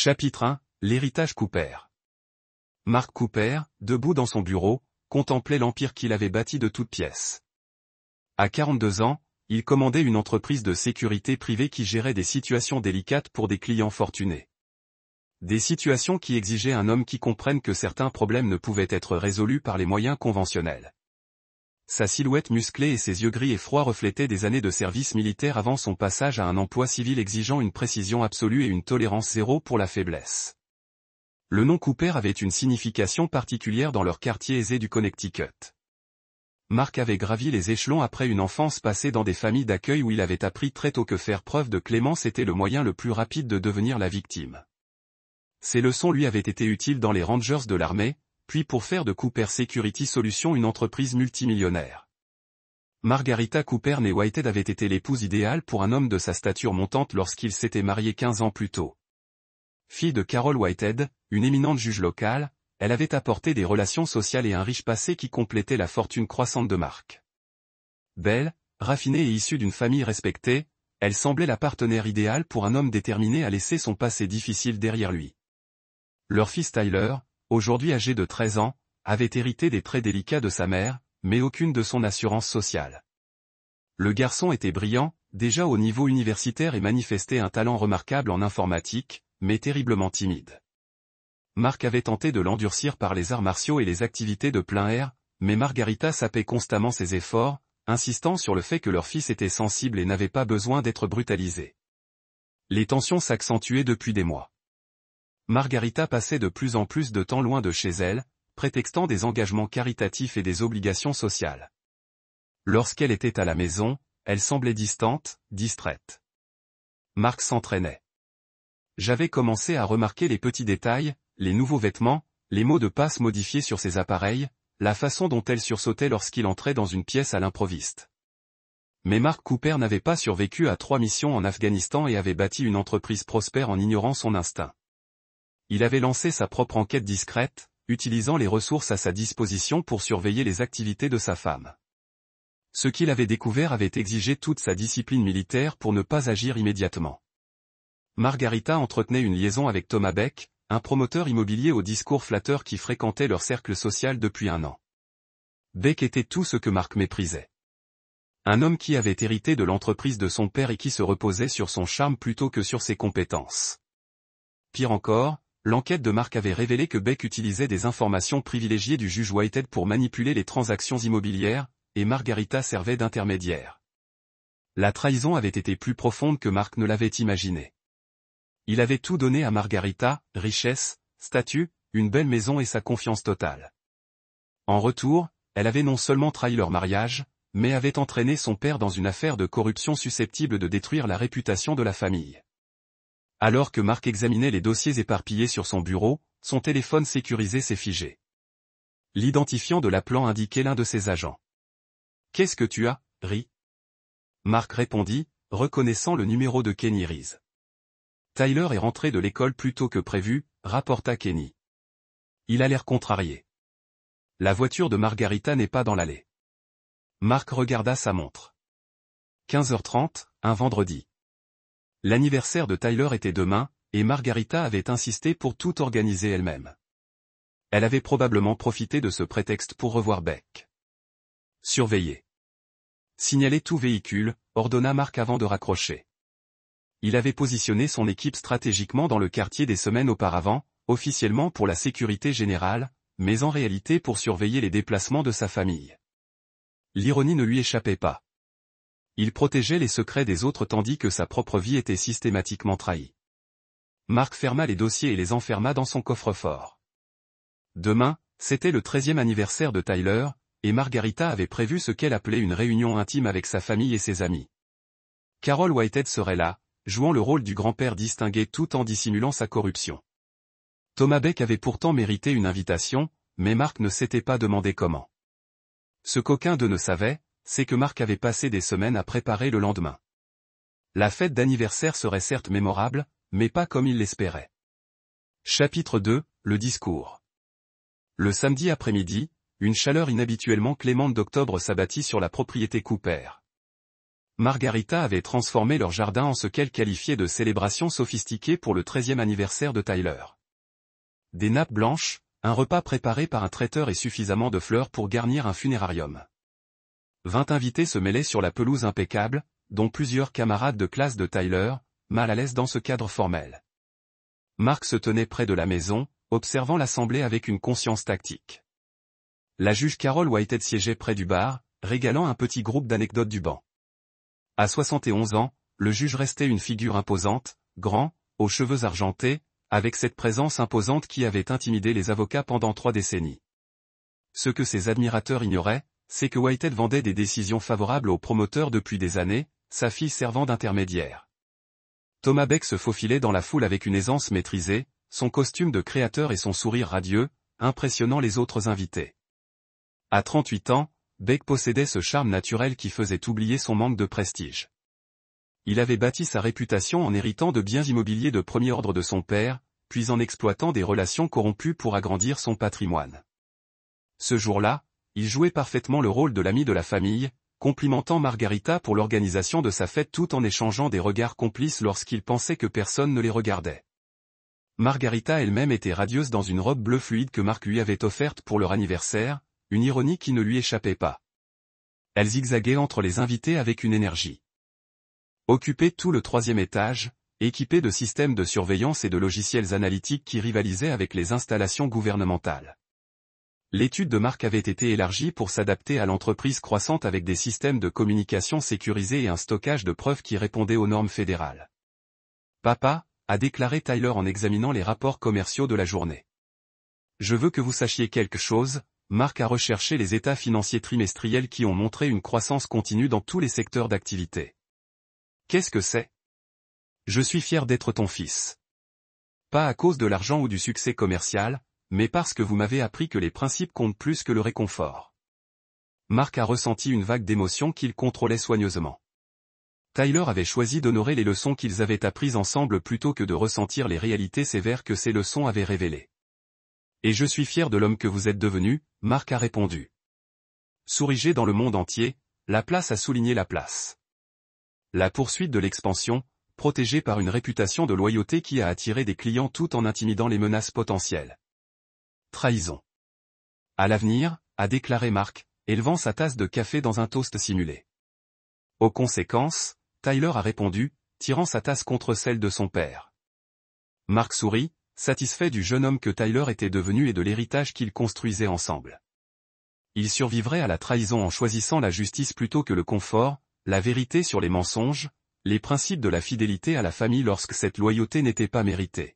Chapitre 1, l'héritage Cooper. Mark Cooper, debout dans son bureau, contemplait l'empire qu'il avait bâti de toutes pièces. À 42 ans, il commandait une entreprise de sécurité privée qui gérait des situations délicates pour des clients fortunés. Des situations qui exigeaient un homme qui comprenne que certains problèmes ne pouvaient être résolus par les moyens conventionnels. Sa silhouette musclée et ses yeux gris et froids reflétaient des années de service militaire avant son passage à un emploi civil exigeant une précision absolue et une tolérance zéro pour la faiblesse. Le nom Cooper avait une signification particulière dans leur quartier aisé du Connecticut. Mark avait gravi les échelons après une enfance passée dans des familles d'accueil où il avait appris très tôt que faire preuve de clémence était le moyen le plus rapide de devenir la victime. Ces leçons lui avaient été utiles dans les Rangers de l'armée, puis pour faire de Cooper Security Solutions une entreprise multimillionnaire. Margarita Cooper née Whitehead avait été l'épouse idéale pour un homme de sa stature montante lorsqu'il s'était marié 15 ans plus tôt. Fille de Carol Whitehead, une éminente juge locale, elle avait apporté des relations sociales et un riche passé qui complétait la fortune croissante de Mark. Belle, raffinée et issue d'une famille respectée, elle semblait la partenaire idéale pour un homme déterminé à laisser son passé difficile derrière lui. Leur fils Tyler, aujourd'hui âgé de 13 ans, avait hérité des traits délicats de sa mère, mais aucune de son assurance sociale. Le garçon était brillant, déjà au niveau universitaire et manifestait un talent remarquable en informatique, mais terriblement timide. Mark avait tenté de l'endurcir par les arts martiaux et les activités de plein air, mais Margarita sapait constamment ses efforts, insistant sur le fait que leur fils était sensible et n'avait pas besoin d'être brutalisé. Les tensions s'accentuaient depuis des mois. Margarita passait de plus en plus de temps loin de chez elle, prétextant des engagements caritatifs et des obligations sociales. Lorsqu'elle était à la maison, elle semblait distante, distraite. Mark s'entraînait. J'avais commencé à remarquer les petits détails, les nouveaux vêtements, les mots de passe modifiés sur ses appareils, la façon dont elle sursautait lorsqu'il entrait dans une pièce à l'improviste. Mais Mark Cooper n'avait pas survécu à 3 missions en Afghanistan et avait bâti une entreprise prospère en ignorant son instinct. Il avait lancé sa propre enquête discrète, utilisant les ressources à sa disposition pour surveiller les activités de sa femme. Ce qu'il avait découvert avait exigé toute sa discipline militaire pour ne pas agir immédiatement. Margarita entretenait une liaison avec Thomas Beck, un promoteur immobilier au discours flatteur qui fréquentait leur cercle social depuis 1 an. Beck était tout ce que Mark méprisait. Un homme qui avait hérité de l'entreprise de son père et qui se reposait sur son charme plutôt que sur ses compétences. Pire encore, l'enquête de Mark avait révélé que Beck utilisait des informations privilégiées du juge Whitehead pour manipuler les transactions immobilières, et Margarita servait d'intermédiaire. La trahison avait été plus profonde que Mark ne l'avait imaginé. Il avait tout donné à Margarita, richesse, statut, une belle maison et sa confiance totale. En retour, elle avait non seulement trahi leur mariage, mais avait entraîné son père dans une affaire de corruption susceptible de détruire la réputation de la famille. Alors que Mark examinait les dossiers éparpillés sur son bureau, son téléphone sécurisé s'est figé. L'identifiant de l'appelant indiquait l'un de ses agents. « Qu'est-ce que tu as, Ri ?» Mark répondit, reconnaissant le numéro de Kenny Reese. « Tyler est rentré de l'école plus tôt que prévu », rapporta Kenny. Il a l'air contrarié. « La voiture de Margarita n'est pas dans l'allée. » Mark regarda sa montre. 15h30, un vendredi. L'anniversaire de Tyler était demain, et Margarita avait insisté pour tout organiser elle-même. Elle avait probablement profité de ce prétexte pour revoir Beck. Surveiller. Signaler tout véhicule, ordonna Mark avant de raccrocher. Il avait positionné son équipe stratégiquement dans le quartier des semaines auparavant, officiellement pour la sécurité générale, mais en réalité pour surveiller les déplacements de sa famille. L'ironie ne lui échappait pas. Il protégeait les secrets des autres tandis que sa propre vie était systématiquement trahie. Mark ferma les dossiers et les enferma dans son coffre-fort. Demain, c'était le 13e anniversaire de Tyler, et Margarita avait prévu ce qu'elle appelait une réunion intime avec sa famille et ses amis. Carol Whitehead serait là, jouant le rôle du grand-père distingué tout en dissimulant sa corruption. Thomas Beck avait pourtant mérité une invitation, mais Mark ne s'était pas demandé comment. Ce qu'aucun d'eux ne savait, c'est que Mark avait passé des semaines à préparer le lendemain. La fête d'anniversaire serait certes mémorable, mais pas comme il l'espérait. Chapitre 2, le discours. Le samedi après-midi, une chaleur inhabituellement clémente d'octobre s'abattit sur la propriété Cooper. Margarita avait transformé leur jardin en ce qu'elle qualifiait de célébration sophistiquée pour le 13e anniversaire de Tyler. Des nappes blanches, un repas préparé par un traiteur et suffisamment de fleurs pour garnir un funérarium. 20 invités se mêlaient sur la pelouse impeccable, dont plusieurs camarades de classe de Tyler, mal à l'aise dans ce cadre formel. Mark se tenait près de la maison, observant l'assemblée avec une conscience tactique. La juge Carol Whitehead siégeait près du bar, régalant un petit groupe d'anecdotes du banc. À 71 ans, le juge restait une figure imposante, grand, aux cheveux argentés, avec cette présence imposante qui avait intimidé les avocats pendant 3 décennies. Ce que ses admirateurs ignoraient, c'est que Whitehead vendait des décisions favorables aux promoteurs depuis des années, sa fille servant d'intermédiaire. Thomas Beck se faufilait dans la foule avec une aisance maîtrisée, son costume de créateur et son sourire radieux, impressionnant les autres invités. À 38 ans, Beck possédait ce charme naturel qui faisait oublier son manque de prestige. Il avait bâti sa réputation en héritant de biens immobiliers de premier ordre de son père, puis en exploitant des relations corrompues pour agrandir son patrimoine. Ce jour-là, il jouait parfaitement le rôle de l'ami de la famille, complimentant Margarita pour l'organisation de sa fête tout en échangeant des regards complices lorsqu'il pensait que personne ne les regardait. Margarita elle-même était radieuse dans une robe bleue fluide que Mark lui avait offerte pour leur anniversaire, une ironie qui ne lui échappait pas. Elle zigzaguait entre les invités avec une énergie. Occupait tout le 3e étage, équipée de systèmes de surveillance et de logiciels analytiques qui rivalisaient avec les installations gouvernementales. L'étude de Mark avait été élargie pour s'adapter à l'entreprise croissante avec des systèmes de communication sécurisés et un stockage de preuves qui répondaient aux normes fédérales. « Papa », a déclaré Tyler en examinant les rapports commerciaux de la journée. « Je veux que vous sachiez quelque chose », Mark a recherché les états financiers trimestriels qui ont montré une croissance continue dans tous les secteurs d'activité. « Qu'est-ce que c'est ? Je suis fier d'être ton fils. Pas à cause de l'argent ou du succès commercial, mais parce que vous m'avez appris que les principes comptent plus que le réconfort. » Mark a ressenti une vague d'émotion qu'il contrôlait soigneusement. Tyler avait choisi d'honorer les leçons qu'ils avaient apprises ensemble plutôt que de ressentir les réalités sévères que ces leçons avaient révélées. « Et je suis fier de l'homme que vous êtes devenu, » Mark a répondu. Sourigé dans le monde entier, la place a souligné la place. La poursuite de l'expansion, protégée par une réputation de loyauté qui a attiré des clients tout en intimidant les menaces potentielles. Trahison. À l'avenir, a déclaré Mark, élevant sa tasse de café dans un toast simulé. Aux conséquences, Tyler a répondu, tirant sa tasse contre celle de son père. Mark sourit, satisfait du jeune homme que Tyler était devenu et de l'héritage qu'ils construisaient ensemble. Il survivrait à la trahison en choisissant la justice plutôt que le confort, la vérité sur les mensonges, les principes de la fidélité à la famille lorsque cette loyauté n'était pas méritée.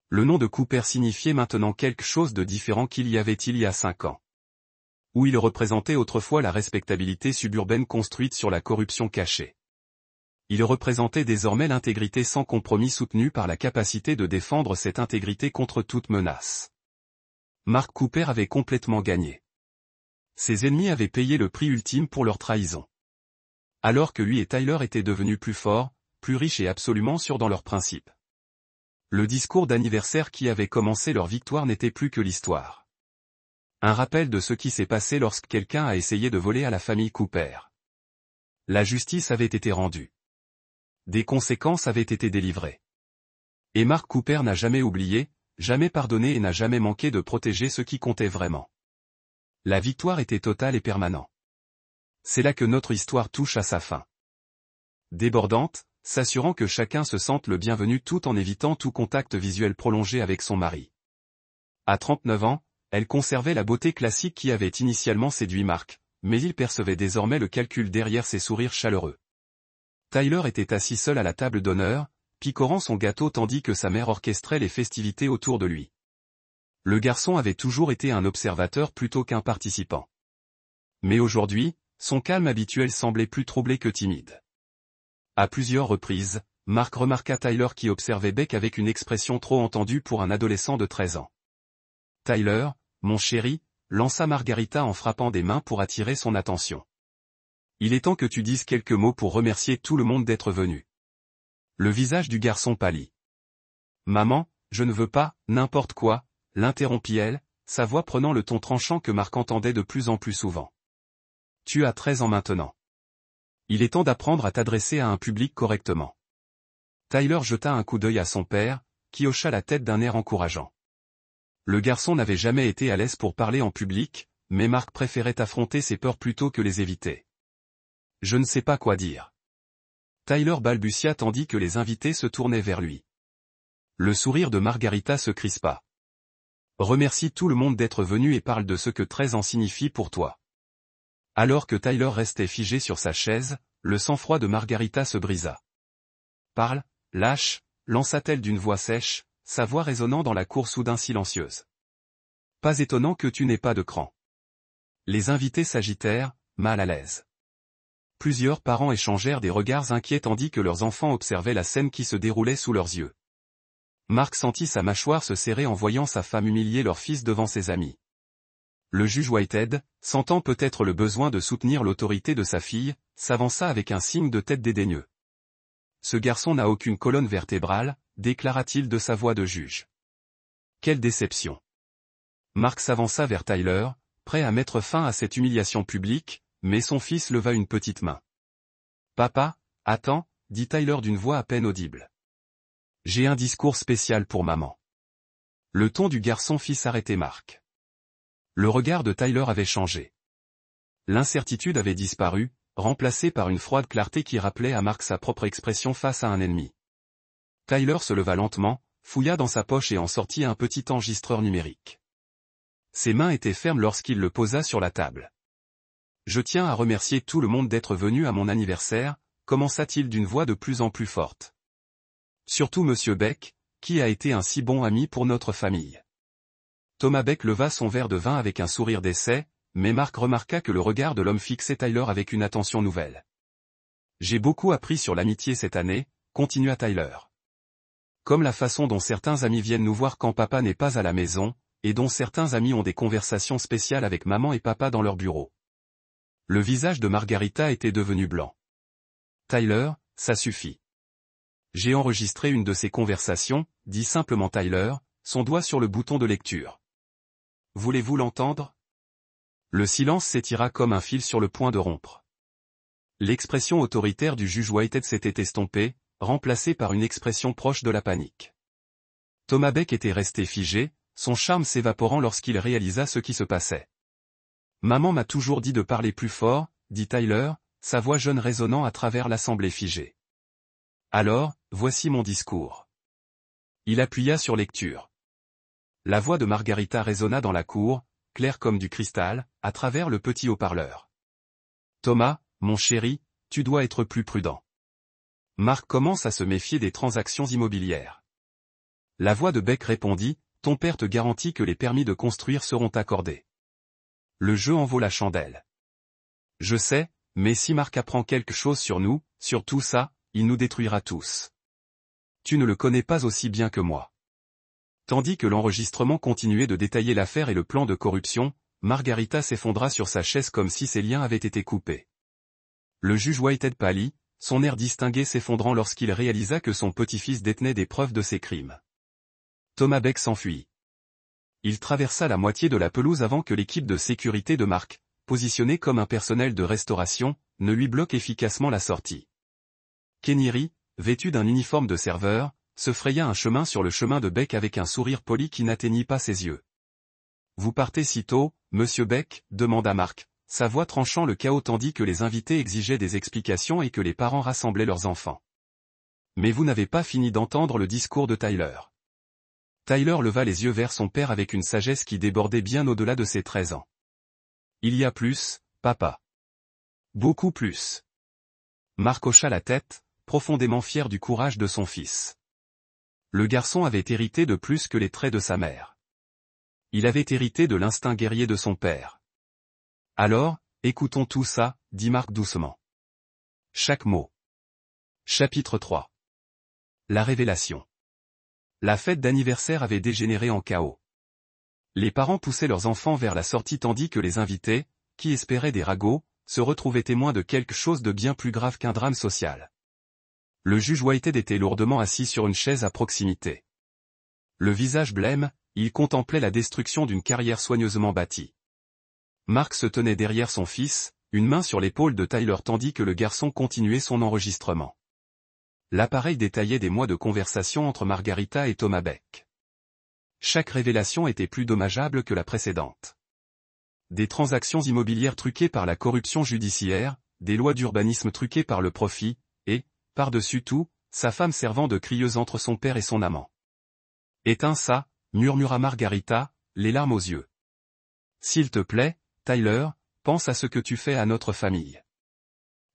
Le nom de Cooper signifiait maintenant quelque chose de différent qu'il y avait il y a 5 ans. Où il représentait autrefois la respectabilité suburbaine construite sur la corruption cachée. Il représentait désormais l'intégrité sans compromis soutenue par la capacité de défendre cette intégrité contre toute menace. Mark Cooper avait complètement gagné. Ses ennemis avaient payé le prix ultime pour leur trahison. Alors que lui et Tyler étaient devenus plus forts, plus riches et absolument sûrs dans leurs principes. Le discours d'anniversaire qui avait commencé leur victoire n'était plus que l'histoire. Un rappel de ce qui s'est passé lorsque quelqu'un a essayé de voler à la famille Cooper. La justice avait été rendue. Des conséquences avaient été délivrées. Et Mark Cooper n'a jamais oublié, jamais pardonné et n'a jamais manqué de protéger ce qui comptait vraiment. La victoire était totale et permanente. C'est là que notre histoire touche à sa fin. Débordante, s'assurant que chacun se sente le bienvenu tout en évitant tout contact visuel prolongé avec son mari. À 39 ans, elle conservait la beauté classique qui avait initialement séduit Mark, mais il percevait désormais le calcul derrière ses sourires chaleureux. Tyler était assis seul à la table d'honneur, picorant son gâteau tandis que sa mère orchestrait les festivités autour de lui. Le garçon avait toujours été un observateur plutôt qu'un participant. Mais aujourd'hui, son calme habituel semblait plus troublé que timide. À plusieurs reprises, Mark remarqua Tyler qui observait Beck avec une expression trop entendue pour un adolescent de 13 ans. « Tyler, mon chéri », lança Margarita en frappant des mains pour attirer son attention. « Il est temps que tu dises quelques mots pour remercier tout le monde d'être venu. » Le visage du garçon pâlit. « Maman, je ne veux pas, n'importe quoi », l'interrompit-elle, sa voix prenant le ton tranchant que Mark entendait de plus en plus souvent. « Tu as 13 ans maintenant. Il est temps d'apprendre à t'adresser à un public correctement. Tyler jeta un coup d'œil à son père, qui hocha la tête d'un air encourageant. Le garçon n'avait jamais été à l'aise pour parler en public, mais Mark préférait affronter ses peurs plutôt que les éviter. Je ne sais pas quoi dire. Tyler balbutia tandis que les invités se tournaient vers lui. Le sourire de Margarita se crispa. Remercie tout le monde d'être venu et parle de ce que 13 ans signifie pour toi. Alors que Tyler restait figé sur sa chaise, le sang-froid de Margarita se brisa. Parle, lâche, lança-t-elle d'une voix sèche, sa voix résonnant dans la cour soudain silencieuse. Pas étonnant que tu n'aies pas de cran. Les invités s'agitèrent, mal à l'aise. Plusieurs parents échangèrent des regards inquiets tandis que leurs enfants observaient la scène qui se déroulait sous leurs yeux. Mark sentit sa mâchoire se serrer en voyant sa femme humilier leur fils devant ses amis. Le juge Whitehead, sentant peut-être le besoin de soutenir l'autorité de sa fille, s'avança avec un signe de tête dédaigneux. Ce garçon n'a aucune colonne vertébrale, déclara-t-il de sa voix de juge. Quelle déception. Mark s'avança vers Tyler, prêt à mettre fin à cette humiliation publique, mais son fils leva une petite main. Papa, attends, dit Tyler d'une voix à peine audible. J'ai un discours spécial pour maman. Le ton du garçon fit s'arrêter Mark. Le regard de Tyler avait changé. L'incertitude avait disparu, remplacée par une froide clarté qui rappelait à Mark sa propre expression face à un ennemi. Tyler se leva lentement, fouilla dans sa poche et en sortit un petit enregistreur numérique. Ses mains étaient fermes lorsqu'il le posa sur la table. Je tiens à remercier tout le monde d'être venu à mon anniversaire, commença-t-il d'une voix de plus en plus forte. Surtout Monsieur Beck, qui a été un si bon ami pour notre famille. Thomas Beck leva son verre de vin avec un sourire d'essai, mais Mark remarqua que le regard de l'homme fixait Tyler avec une attention nouvelle. J'ai beaucoup appris sur l'amitié cette année, continua Tyler. Comme la façon dont certains amis viennent nous voir quand papa n'est pas à la maison, et dont certains amis ont des conversations spéciales avec maman et papa dans leur bureau. Le visage de Margarita était devenu blanc. Tyler, ça suffit. J'ai enregistré une de ces conversations, dit simplement Tyler, son doigt sur le bouton de lecture. Voulez-vous l'entendre? Le silence s'étira comme un fil sur le point de rompre. L'expression autoritaire du juge Whitehead s'était estompée, remplacée par une expression proche de la panique. Thomas Beck était resté figé, son charme s'évaporant lorsqu'il réalisa ce qui se passait. Maman m'a toujours dit de parler plus fort, dit Tyler, sa voix jeune résonnant à travers l'assemblée figée. Alors, voici mon discours. Il appuya sur lecture. La voix de Margarita résonna dans la cour, claire comme du cristal, à travers le petit haut-parleur. Thomas, mon chéri, tu dois être plus prudent. Mark commence à se méfier des transactions immobilières. La voix de Beck répondit, ton père te garantit que les permis de construire seront accordés. Le jeu en vaut la chandelle. Je sais, mais si Mark apprend quelque chose sur nous, sur tout ça, il nous détruira tous. Tu ne le connais pas aussi bien que moi. Tandis que l'enregistrement continuait de détailler l'affaire et le plan de corruption, Margarita s'effondra sur sa chaise comme si ses liens avaient été coupés. Le juge Whitehead pâlit, son air distingué s'effondrant lorsqu'il réalisa que son petit-fils détenait des preuves de ses crimes. Thomas Beck s'enfuit. Il traversa la moitié de la pelouse avant que l'équipe de sécurité de Mark, positionnée comme un personnel de restauration, ne lui bloque efficacement la sortie. Kenny, vêtu d'un uniforme de serveur, se fraya un chemin sur le chemin de Beck avec un sourire poli qui n'atteignit pas ses yeux. « Vous partez si tôt, monsieur Beck ?» demanda Mark, sa voix tranchant le chaos tandis que les invités exigeaient des explications et que les parents rassemblaient leurs enfants. « Mais vous n'avez pas fini d'entendre le discours de Tyler. » Tyler leva les yeux vers son père avec une sagesse qui débordait bien au-delà de ses 13 ans. « Il y a plus, papa. Beaucoup plus. » Mark hocha la tête, profondément fier du courage de son fils. Le garçon avait hérité de plus que les traits de sa mère. Il avait hérité de l'instinct guerrier de son père. Alors, écoutons tout ça, dit Mark doucement. Chaque mot. Chapitre 3. La révélation. La fête d'anniversaire avait dégénéré en chaos. Les parents poussaient leurs enfants vers la sortie tandis que les invités, qui espéraient des ragots, se retrouvaient témoins de quelque chose de bien plus grave qu'un drame social. Le juge Whitehead était lourdement assis sur une chaise à proximité. Le visage blême, il contemplait la destruction d'une carrière soigneusement bâtie. Mark se tenait derrière son fils, une main sur l'épaule de Tyler tandis que le garçon continuait son enregistrement. L'appareil détaillait des mois de conversation entre Margarita et Thomas Beck. Chaque révélation était plus dommageable que la précédente. Des transactions immobilières truquées par la corruption judiciaire, des lois d'urbanisme truquées par le profit, et, par-dessus tout, sa femme servant de crieuse entre son père et son amant. « Éteins ça », murmura Margarita, les larmes aux yeux. « S'il te plaît, Tyler, pense à ce que tu fais à notre famille. »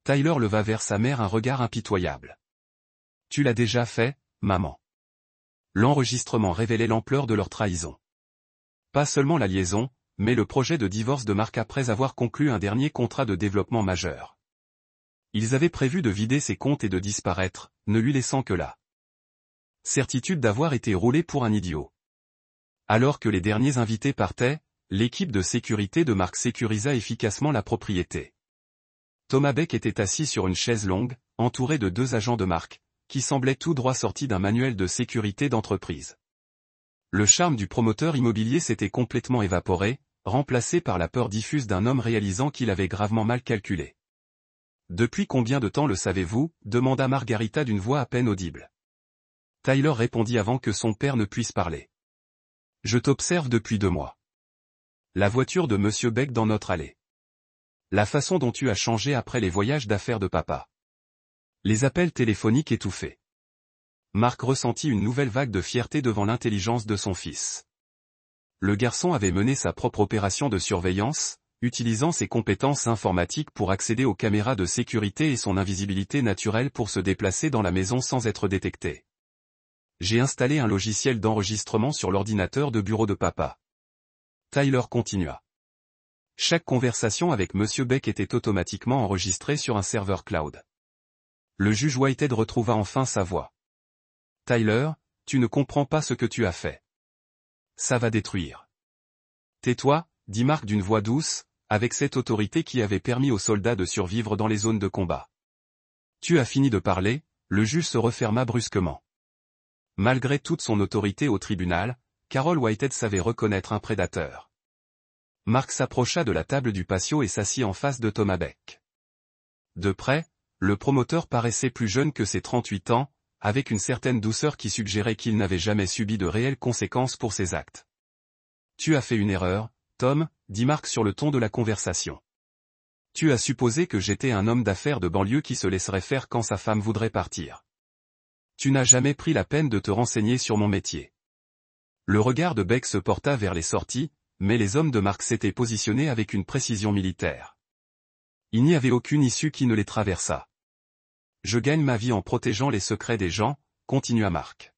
Tyler leva vers sa mère un regard impitoyable. « Tu l'as déjà fait, maman. » L'enregistrement révélait l'ampleur de leur trahison. Pas seulement la liaison, mais le projet de divorce de Mark après avoir conclu un dernier contrat de développement majeur. Ils avaient prévu de vider ses comptes et de disparaître, ne lui laissant que la certitude d'avoir été roulé pour un idiot. Alors que les derniers invités partaient, l'équipe de sécurité de Mark sécurisa efficacement la propriété. Thomas Beck était assis sur une chaise longue, entouré de 2 agents de Mark, qui semblaient tout droit sortis d'un manuel de sécurité d'entreprise. Le charme du promoteur immobilier s'était complètement évaporé, remplacé par la peur diffuse d'un homme réalisant qu'il avait gravement mal calculé. « Depuis combien de temps le savez-vous » demanda Margarita d'une voix à peine audible. Tyler répondit avant que son père ne puisse parler. « Je t'observe depuis 2 mois. La voiture de Monsieur Beck dans notre allée. La façon dont tu as changé après les voyages d'affaires de papa. Les appels téléphoniques étouffés. » Mark ressentit une nouvelle vague de fierté devant l'intelligence de son fils. Le garçon avait mené sa propre opération de surveillance, utilisant ses compétences informatiques pour accéder aux caméras de sécurité et son invisibilité naturelle pour se déplacer dans la maison sans être détecté. J'ai installé un logiciel d'enregistrement sur l'ordinateur de bureau de papa. Tyler continua. Chaque conversation avec Monsieur Beck était automatiquement enregistrée sur un serveur cloud. Le juge Whitehead retrouva enfin sa voix. Tyler, tu ne comprends pas ce que tu as fait. Ça va détruire. Tais-toi, dit Mark d'une voix douce, avec cette autorité qui avait permis aux soldats de survivre dans les zones de combat. Tu as fini de parler, le juge se referma brusquement. Malgré toute son autorité au tribunal, Carol Whitehead savait reconnaître un prédateur. Mark s'approcha de la table du patio et s'assit en face de Thomas Beck. De près, le promoteur paraissait plus jeune que ses 38 ans, avec une certaine douceur qui suggérait qu'il n'avait jamais subi de réelles conséquences pour ses actes. Tu as fait une erreur, Tom, dit Mark sur le ton de la conversation. Tu as supposé que j'étais un homme d'affaires de banlieue qui se laisserait faire quand sa femme voudrait partir. Tu n'as jamais pris la peine de te renseigner sur mon métier. Le regard de Beck se porta vers les sorties, mais les hommes de Mark s'étaient positionnés avec une précision militaire. Il n'y avait aucune issue qui ne les traversât. Je gagne ma vie en protégeant les secrets des gens, continua Mark.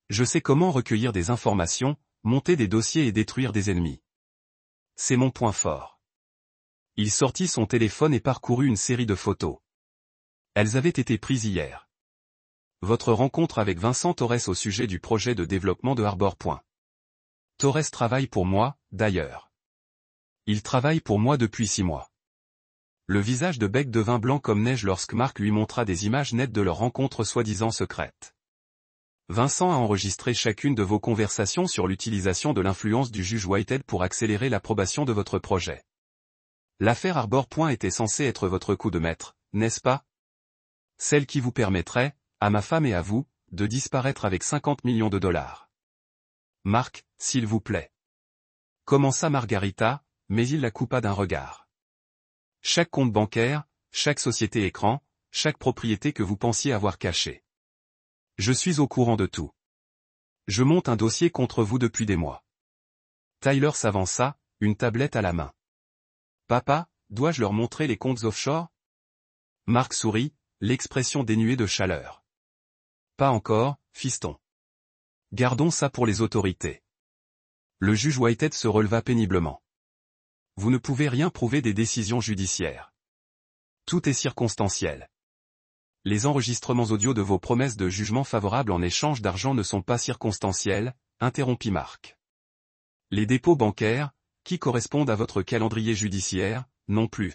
Je sais comment recueillir des informations, monter des dossiers et détruire des ennemis. C'est mon point fort. Il sortit son téléphone et parcourut une série de photos. Elles avaient été prises hier. Votre rencontre avec Vincent Torres au sujet du projet de développement de Harbor Point. Torres travaille pour moi, d'ailleurs. Il travaille pour moi depuis 6 mois. Le visage de Beck devint blanc comme neige lorsque Mark lui montra des images nettes de leur rencontre soi-disant secrète. Vincent a enregistré chacune de vos conversations sur l'utilisation de l'influence du juge Whitehead pour accélérer l'approbation de votre projet. L'affaire Harbor Point était censée être votre coup de maître, n'est-ce pas? Celle qui vous permettrait, à ma femme et à vous, de disparaître avec 50 millions de dollars. Mark, s'il vous plaît. Commença Margarita, mais il la coupa d'un regard. Chaque compte bancaire, chaque société écran, chaque propriété que vous pensiez avoir cachée. Je suis au courant de tout. Je monte un dossier contre vous depuis des mois. Tyler s'avança, une tablette à la main. Papa, dois-je leur montrer les comptes offshore? Mark sourit, l'expression dénuée de chaleur. Pas encore, fiston. Gardons ça pour les autorités. Le juge Whitehead se releva péniblement. Vous ne pouvez rien prouver des décisions judiciaires. Tout est circonstanciel. Les enregistrements audio de vos promesses de jugement favorables en échange d'argent ne sont pas circonstanciels, interrompit Mark. Les dépôts bancaires, qui correspondent à votre calendrier judiciaire, non plus.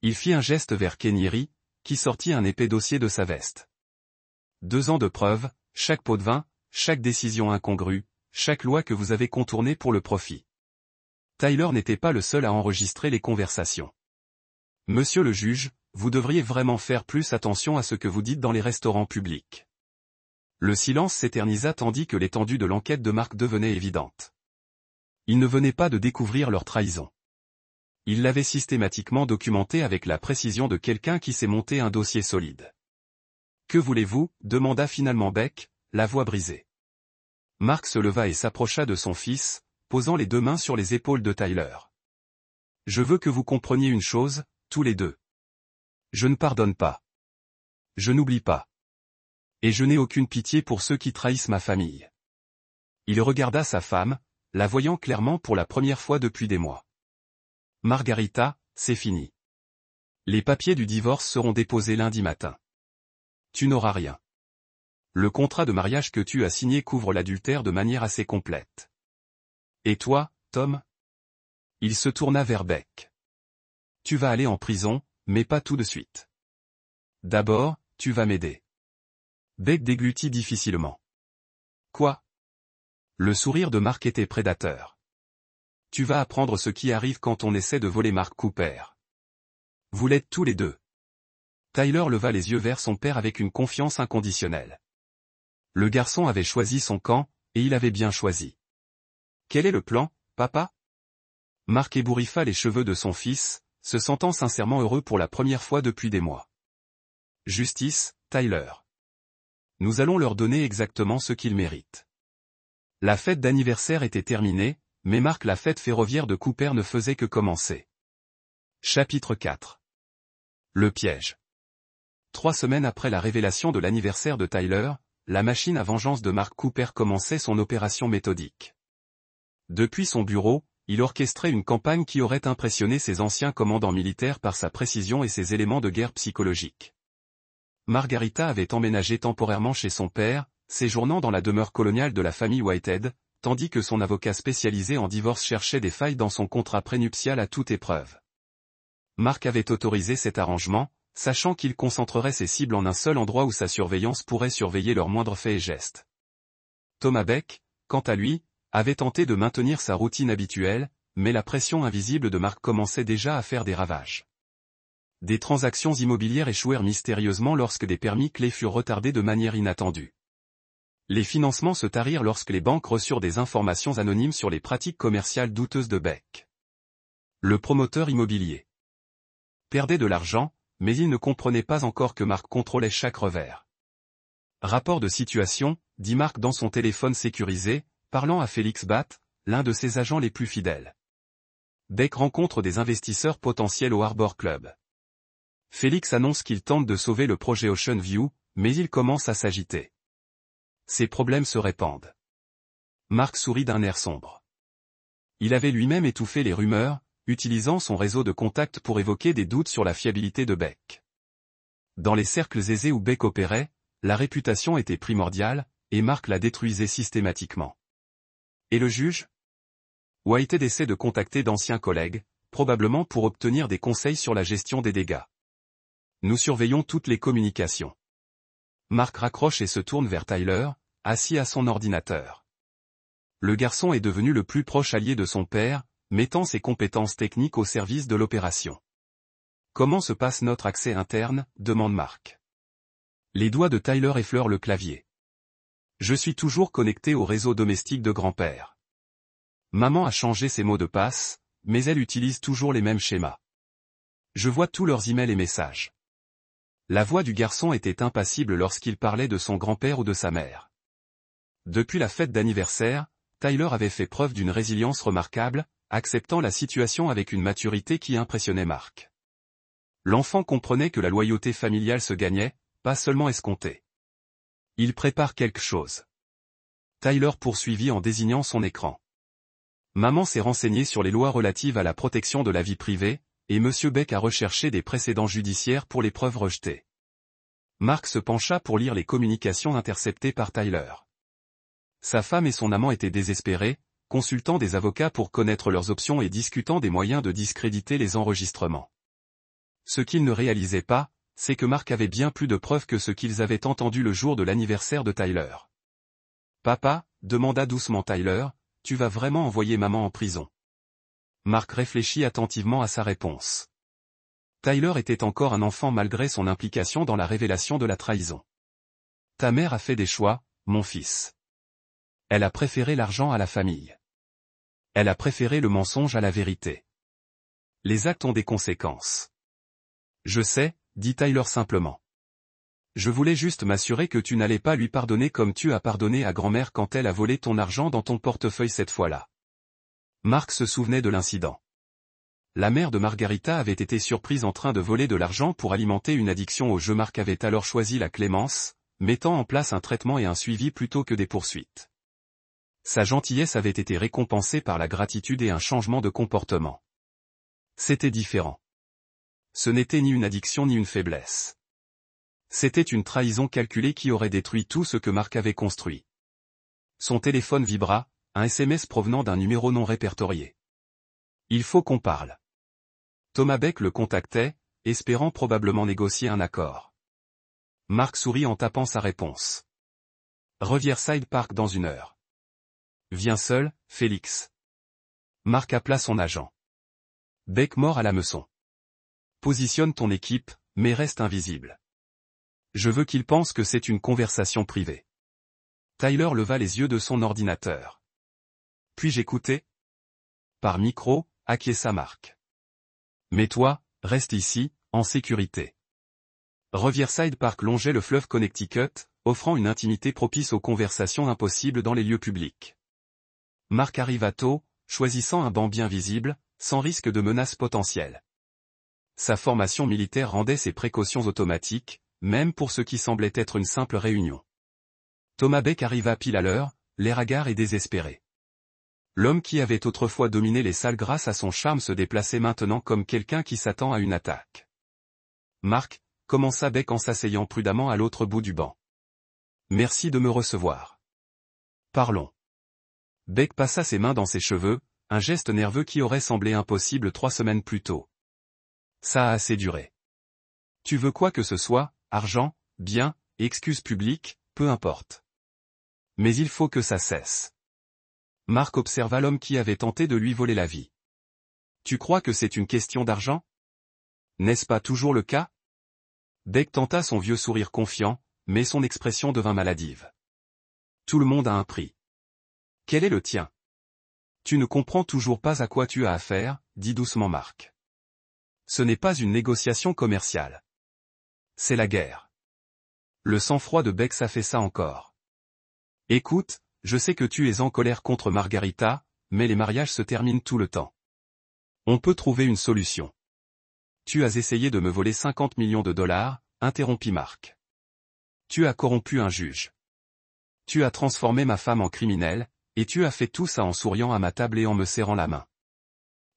Il fit un geste vers Kenyeri, qui sortit un épais dossier de sa veste. 2 ans de preuves, chaque pot de vin, chaque décision incongrue, chaque loi que vous avez contournée pour le profit. Tyler n'était pas le seul à enregistrer les conversations. Monsieur le juge, vous devriez vraiment faire plus attention à ce que vous dites dans les restaurants publics. Le silence s'éternisa tandis que l'étendue de l'enquête de Mark devenait évidente. Il ne venait pas de découvrir leur trahison. Il l'avait systématiquement documenté avec la précision de quelqu'un qui s'est monté un dossier solide. Que voulez-vous, demanda finalement Beck, la voix brisée. Mark se leva et s'approcha de son fils, posant les deux mains sur les épaules de Tyler. Je veux que vous compreniez une chose, tous les deux. Je ne pardonne pas. Je n'oublie pas. Et je n'ai aucune pitié pour ceux qui trahissent ma famille. Il regarda sa femme, la voyant clairement pour la première fois depuis des mois. Margarita, c'est fini. Les papiers du divorce seront déposés lundi matin. Tu n'auras rien. Le contrat de mariage que tu as signé couvre l'adultère de manière assez complète. Et toi, Tom? Il se tourna vers Beck. Tu vas aller en prison, mais pas tout de suite. D'abord, tu vas m'aider. Beck déglutit difficilement. Quoi? Le sourire de Mark était prédateur. Tu vas apprendre ce qui arrive quand on essaie de voler Mark Cooper. Vous l'êtes tous les deux. Tyler leva les yeux vers son père avec une confiance inconditionnelle. Le garçon avait choisi son camp, et il avait bien choisi. Quel est le plan, papa? Mark ébouriffa les cheveux de son fils, se sentant sincèrement heureux pour la première fois depuis des mois. Justice, Tyler. Nous allons leur donner exactement ce qu'ils méritent. La fête d'anniversaire était terminée, mais Mark la fête ferroviaire de Cooper ne faisait que commencer. Chapitre 4. Le piège. 3 semaines après la révélation de l'anniversaire de Tyler, la machine à vengeance de Mark Cooper commençait son opération méthodique. Depuis son bureau, il orchestrait une campagne qui aurait impressionné ses anciens commandants militaires par sa précision et ses éléments de guerre psychologique. Margarita avait emménagé temporairement chez son père, séjournant dans la demeure coloniale de la famille Whitehead, tandis que son avocat spécialisé en divorce cherchait des failles dans son contrat prénuptial à toute épreuve. Mark avait autorisé cet arrangement, sachant qu'il concentrerait ses cibles en un seul endroit où sa surveillance pourrait surveiller leurs moindres faits et gestes. Thomas Beck, quant à lui, avait tenté de maintenir sa routine habituelle, mais la pression invisible de Mark commençait déjà à faire des ravages. Des transactions immobilières échouèrent mystérieusement lorsque des permis clés furent retardés de manière inattendue. Les financements se tarirent lorsque les banques reçurent des informations anonymes sur les pratiques commerciales douteuses de Beck. Le promoteur immobilier perdait de l'argent, mais il ne comprenait pas encore que Mark contrôlait chaque revers. Rapport de situation, dit Mark dans son téléphone sécurisé, parlant à Félix Batt, l'un de ses agents les plus fidèles. Beck rencontre des investisseurs potentiels au Harbor Club. Félix annonce qu'il tente de sauver le projet Ocean View, mais il commence à s'agiter. Ses problèmes se répandent. Mark sourit d'un air sombre. Il avait lui-même étouffé les rumeurs, utilisant son réseau de contacts pour évoquer des doutes sur la fiabilité de Beck. Dans les cercles aisés où Beck opérait, la réputation était primordiale, et Mark la détruisait systématiquement. Et le juge? Whitehead essaie de contacter d'anciens collègues, probablement pour obtenir des conseils sur la gestion des dégâts. Nous surveillons toutes les communications. Mark raccroche et se tourne vers Tyler, assis à son ordinateur. Le garçon est devenu le plus proche allié de son père, mettant ses compétences techniques au service de l'opération. Comment se passe notre accès interne, demande Mark. Les doigts de Tyler effleurent le clavier. Je suis toujours connecté au réseau domestique de grand-père. Maman a changé ses mots de passe, mais elle utilise toujours les mêmes schémas. Je vois tous leurs emails et messages. La voix du garçon était impassible lorsqu'il parlait de son grand-père ou de sa mère. Depuis la fête d'anniversaire, Tyler avait fait preuve d'une résilience remarquable, acceptant la situation avec une maturité qui impressionnait Mark. L'enfant comprenait que la loyauté familiale se gagnait, pas seulement escomptée. Il prépare quelque chose. Tyler poursuivit en désignant son écran. Maman s'est renseignée sur les lois relatives à la protection de la vie privée, et Monsieur Beck a recherché des précédents judiciaires pour les preuves rejetées. Mark se pencha pour lire les communications interceptées par Tyler. Sa femme et son amant étaient désespérés, consultant des avocats pour connaître leurs options et discutant des moyens de discréditer les enregistrements. Ce qu'ils ne réalisaient pas, c'est que Mark avait bien plus de preuves que ce qu'ils avaient entendu le jour de l'anniversaire de Tyler. « Papa, » demanda doucement Tyler, « tu vas vraiment envoyer maman en prison ?» Mark réfléchit attentivement à sa réponse. Tyler était encore un enfant malgré son implication dans la révélation de la trahison. Ta mère a fait des choix, mon fils. Elle a préféré l'argent à la famille. Elle a préféré le mensonge à la vérité. Les actes ont des conséquences. Je sais, dit Tyler simplement. Je voulais juste m'assurer que tu n'allais pas lui pardonner comme tu as pardonné à grand-mère quand elle a volé ton argent dans ton portefeuille cette fois-là. Mark se souvenait de l'incident. La mère de Margarita avait été surprise en train de voler de l'argent pour alimenter une addiction au jeu. Mark avait alors choisi la clémence, mettant en place un traitement et un suivi plutôt que des poursuites. Sa gentillesse avait été récompensée par la gratitude et un changement de comportement. C'était différent. Ce n'était ni une addiction ni une faiblesse. C'était une trahison calculée qui aurait détruit tout ce que Mark avait construit. Son téléphone vibra, un SMS provenant d'un numéro non répertorié. Il faut qu'on parle. Thomas Beck le contactait, espérant probablement négocier un accord. Mark sourit en tapant sa réponse. Riverside Park dans 1 heure. Viens seul, Félix. Mark appela son agent. Beck mord à l'hameçon. Positionne ton équipe, mais reste invisible. Je veux qu'il pense que c'est une conversation privée. Tyler leva les yeux de son ordinateur. Puis-je écouter? Par micro, acquiesça Mark. Mais toi, reste ici, en sécurité. Riverside Park longeait le fleuve Connecticut, offrant une intimité propice aux conversations impossibles dans les lieux publics. Mark arriva tôt, choisissant un banc bien visible, sans risque de menace potentielle. Sa formation militaire rendait ses précautions automatiques, même pour ce qui semblait être une simple réunion. Thomas Beck arriva pile à l'heure, l'air hagard et désespéré. L'homme qui avait autrefois dominé les salles grâce à son charme se déplaçait maintenant comme quelqu'un qui s'attend à une attaque. Mark, commença Beck en s'asseyant prudemment à l'autre bout du banc. Merci de me recevoir. Parlons. Beck passa ses mains dans ses cheveux, un geste nerveux qui aurait semblé impossible 3 semaines plus tôt. Ça a assez duré. Tu veux quoi que ce soit, argent, biens, excuses publiques, peu importe. Mais il faut que ça cesse. Mark observa l'homme qui avait tenté de lui voler la vie. Tu crois que c'est une question d'argent? N'est-ce pas toujours le cas? Beck tenta son vieux sourire confiant, mais son expression devint maladive. Tout le monde a un prix. Quel est le tien? Tu ne comprends toujours pas à quoi tu as affaire, dit doucement Mark. Ce n'est pas une négociation commerciale. C'est la guerre. Le sang-froid de Beck s'affaissa encore. Écoute, je sais que tu es en colère contre Margarita, mais les mariages se terminent tout le temps. On peut trouver une solution. Tu as essayé de me voler 50 millions de dollars, interrompit Mark. Tu as corrompu un juge. Tu as transformé ma femme en criminelle, et tu as fait tout ça en souriant à ma table et en me serrant la main.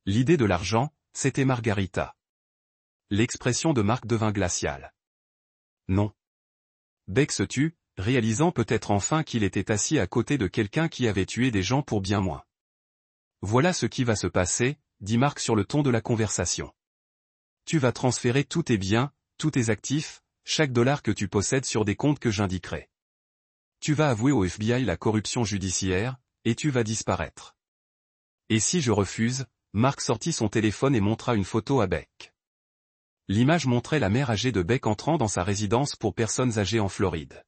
L'idée de l'argent, c'était Margarita. L'expression de Mark devint glaciale. Non. Beck se tut, réalisant peut-être enfin qu'il était assis à côté de quelqu'un qui avait tué des gens pour bien moins. Voilà ce qui va se passer, dit Mark sur le ton de la conversation. Tu vas transférer tous tes biens, tous tes actifs, chaque dollar que tu possèdes sur des comptes que j'indiquerai. Tu vas avouer au FBI la corruption judiciaire, et tu vas disparaître. Et si je refuse, Mark sortit son téléphone et montra une photo à Beck. L'image montrait la mère âgée de Beck entrant dans sa résidence pour personnes âgées en Floride.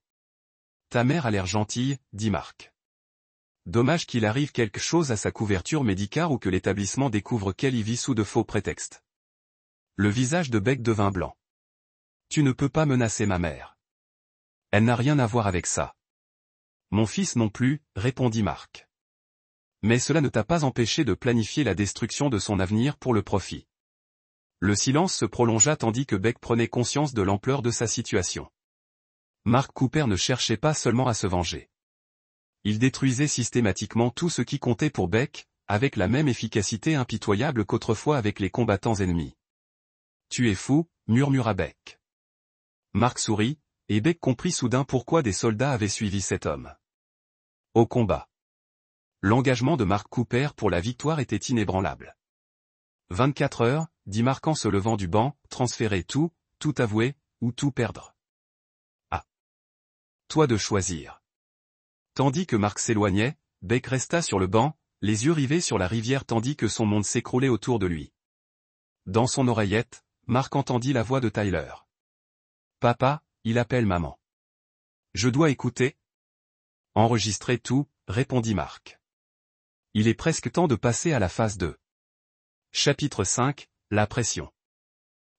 Ta mère a l'air gentille, dit Mark. Dommage qu'il arrive quelque chose à sa couverture médicale ou que l'établissement découvre qu'elle y vit sous de faux prétextes. Le visage de Beck devint blanc. Tu ne peux pas menacer ma mère. Elle n'a rien à voir avec ça. Mon fils non plus, répondit Mark. Mais cela ne t'a pas empêché de planifier la destruction de son avenir pour le profit. Le silence se prolongea tandis que Beck prenait conscience de l'ampleur de sa situation. Mark Cooper ne cherchait pas seulement à se venger. Il détruisait systématiquement tout ce qui comptait pour Beck, avec la même efficacité impitoyable qu'autrefois avec les combattants ennemis. Tu es fou, murmura Beck. Mark sourit, et Beck comprit soudain pourquoi des soldats avaient suivi cet homme. Au combat. L'engagement de Mark Cooper pour la victoire était inébranlable. 24 heures, dit Mark en se levant du banc, transférer tout avouer, ou tout perdre. Ah. Toi de choisir. Tandis que Mark s'éloignait, Beck resta sur le banc, les yeux rivés sur la rivière tandis que son monde s'écroulait autour de lui. Dans son oreillette, Mark entendit la voix de Tyler. Papa, il appelle maman. Je dois écouter? Enregistrer tout, répondit Mark. Il est presque temps de passer à la phase 2. Chapitre 5, la pression.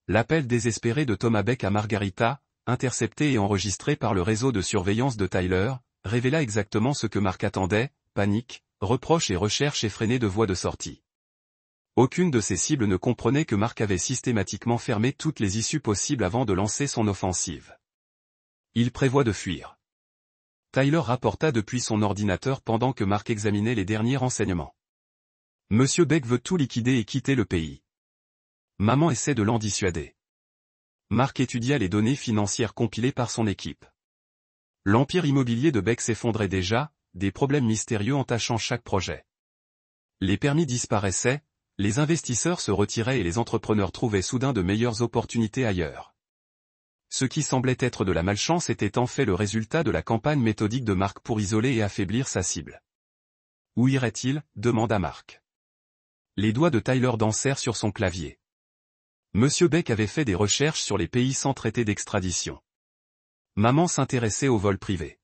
L'appel désespéré de Thomas Beck à Margarita, intercepté et enregistré par le réseau de surveillance de Tyler, révéla exactement ce que Mark attendait, panique, reproches et recherche effrénée de voies de sortie. Aucune de ses cibles ne comprenait que Mark avait systématiquement fermé toutes les issues possibles avant de lancer son offensive. Il prévoit de fuir. Tyler rapporta depuis son ordinateur pendant que Mark examinait les derniers renseignements. Monsieur Beck veut tout liquider et quitter le pays. Maman essaie de l'en dissuader. Mark étudia les données financières compilées par son équipe. L'empire immobilier de Beck s'effondrait déjà, des problèmes mystérieux entachant chaque projet. Les permis disparaissaient, les investisseurs se retiraient et les entrepreneurs trouvaient soudain de meilleures opportunités ailleurs. Ce qui semblait être de la malchance était en fait le résultat de la campagne méthodique de Mark pour isoler et affaiblir sa cible. Où irait-il? Demanda Mark. Les doigts de Tyler dansèrent sur son clavier. Monsieur Beck avait fait des recherches sur les pays sans traité d'extradition. Maman s'intéressait aux vols privés.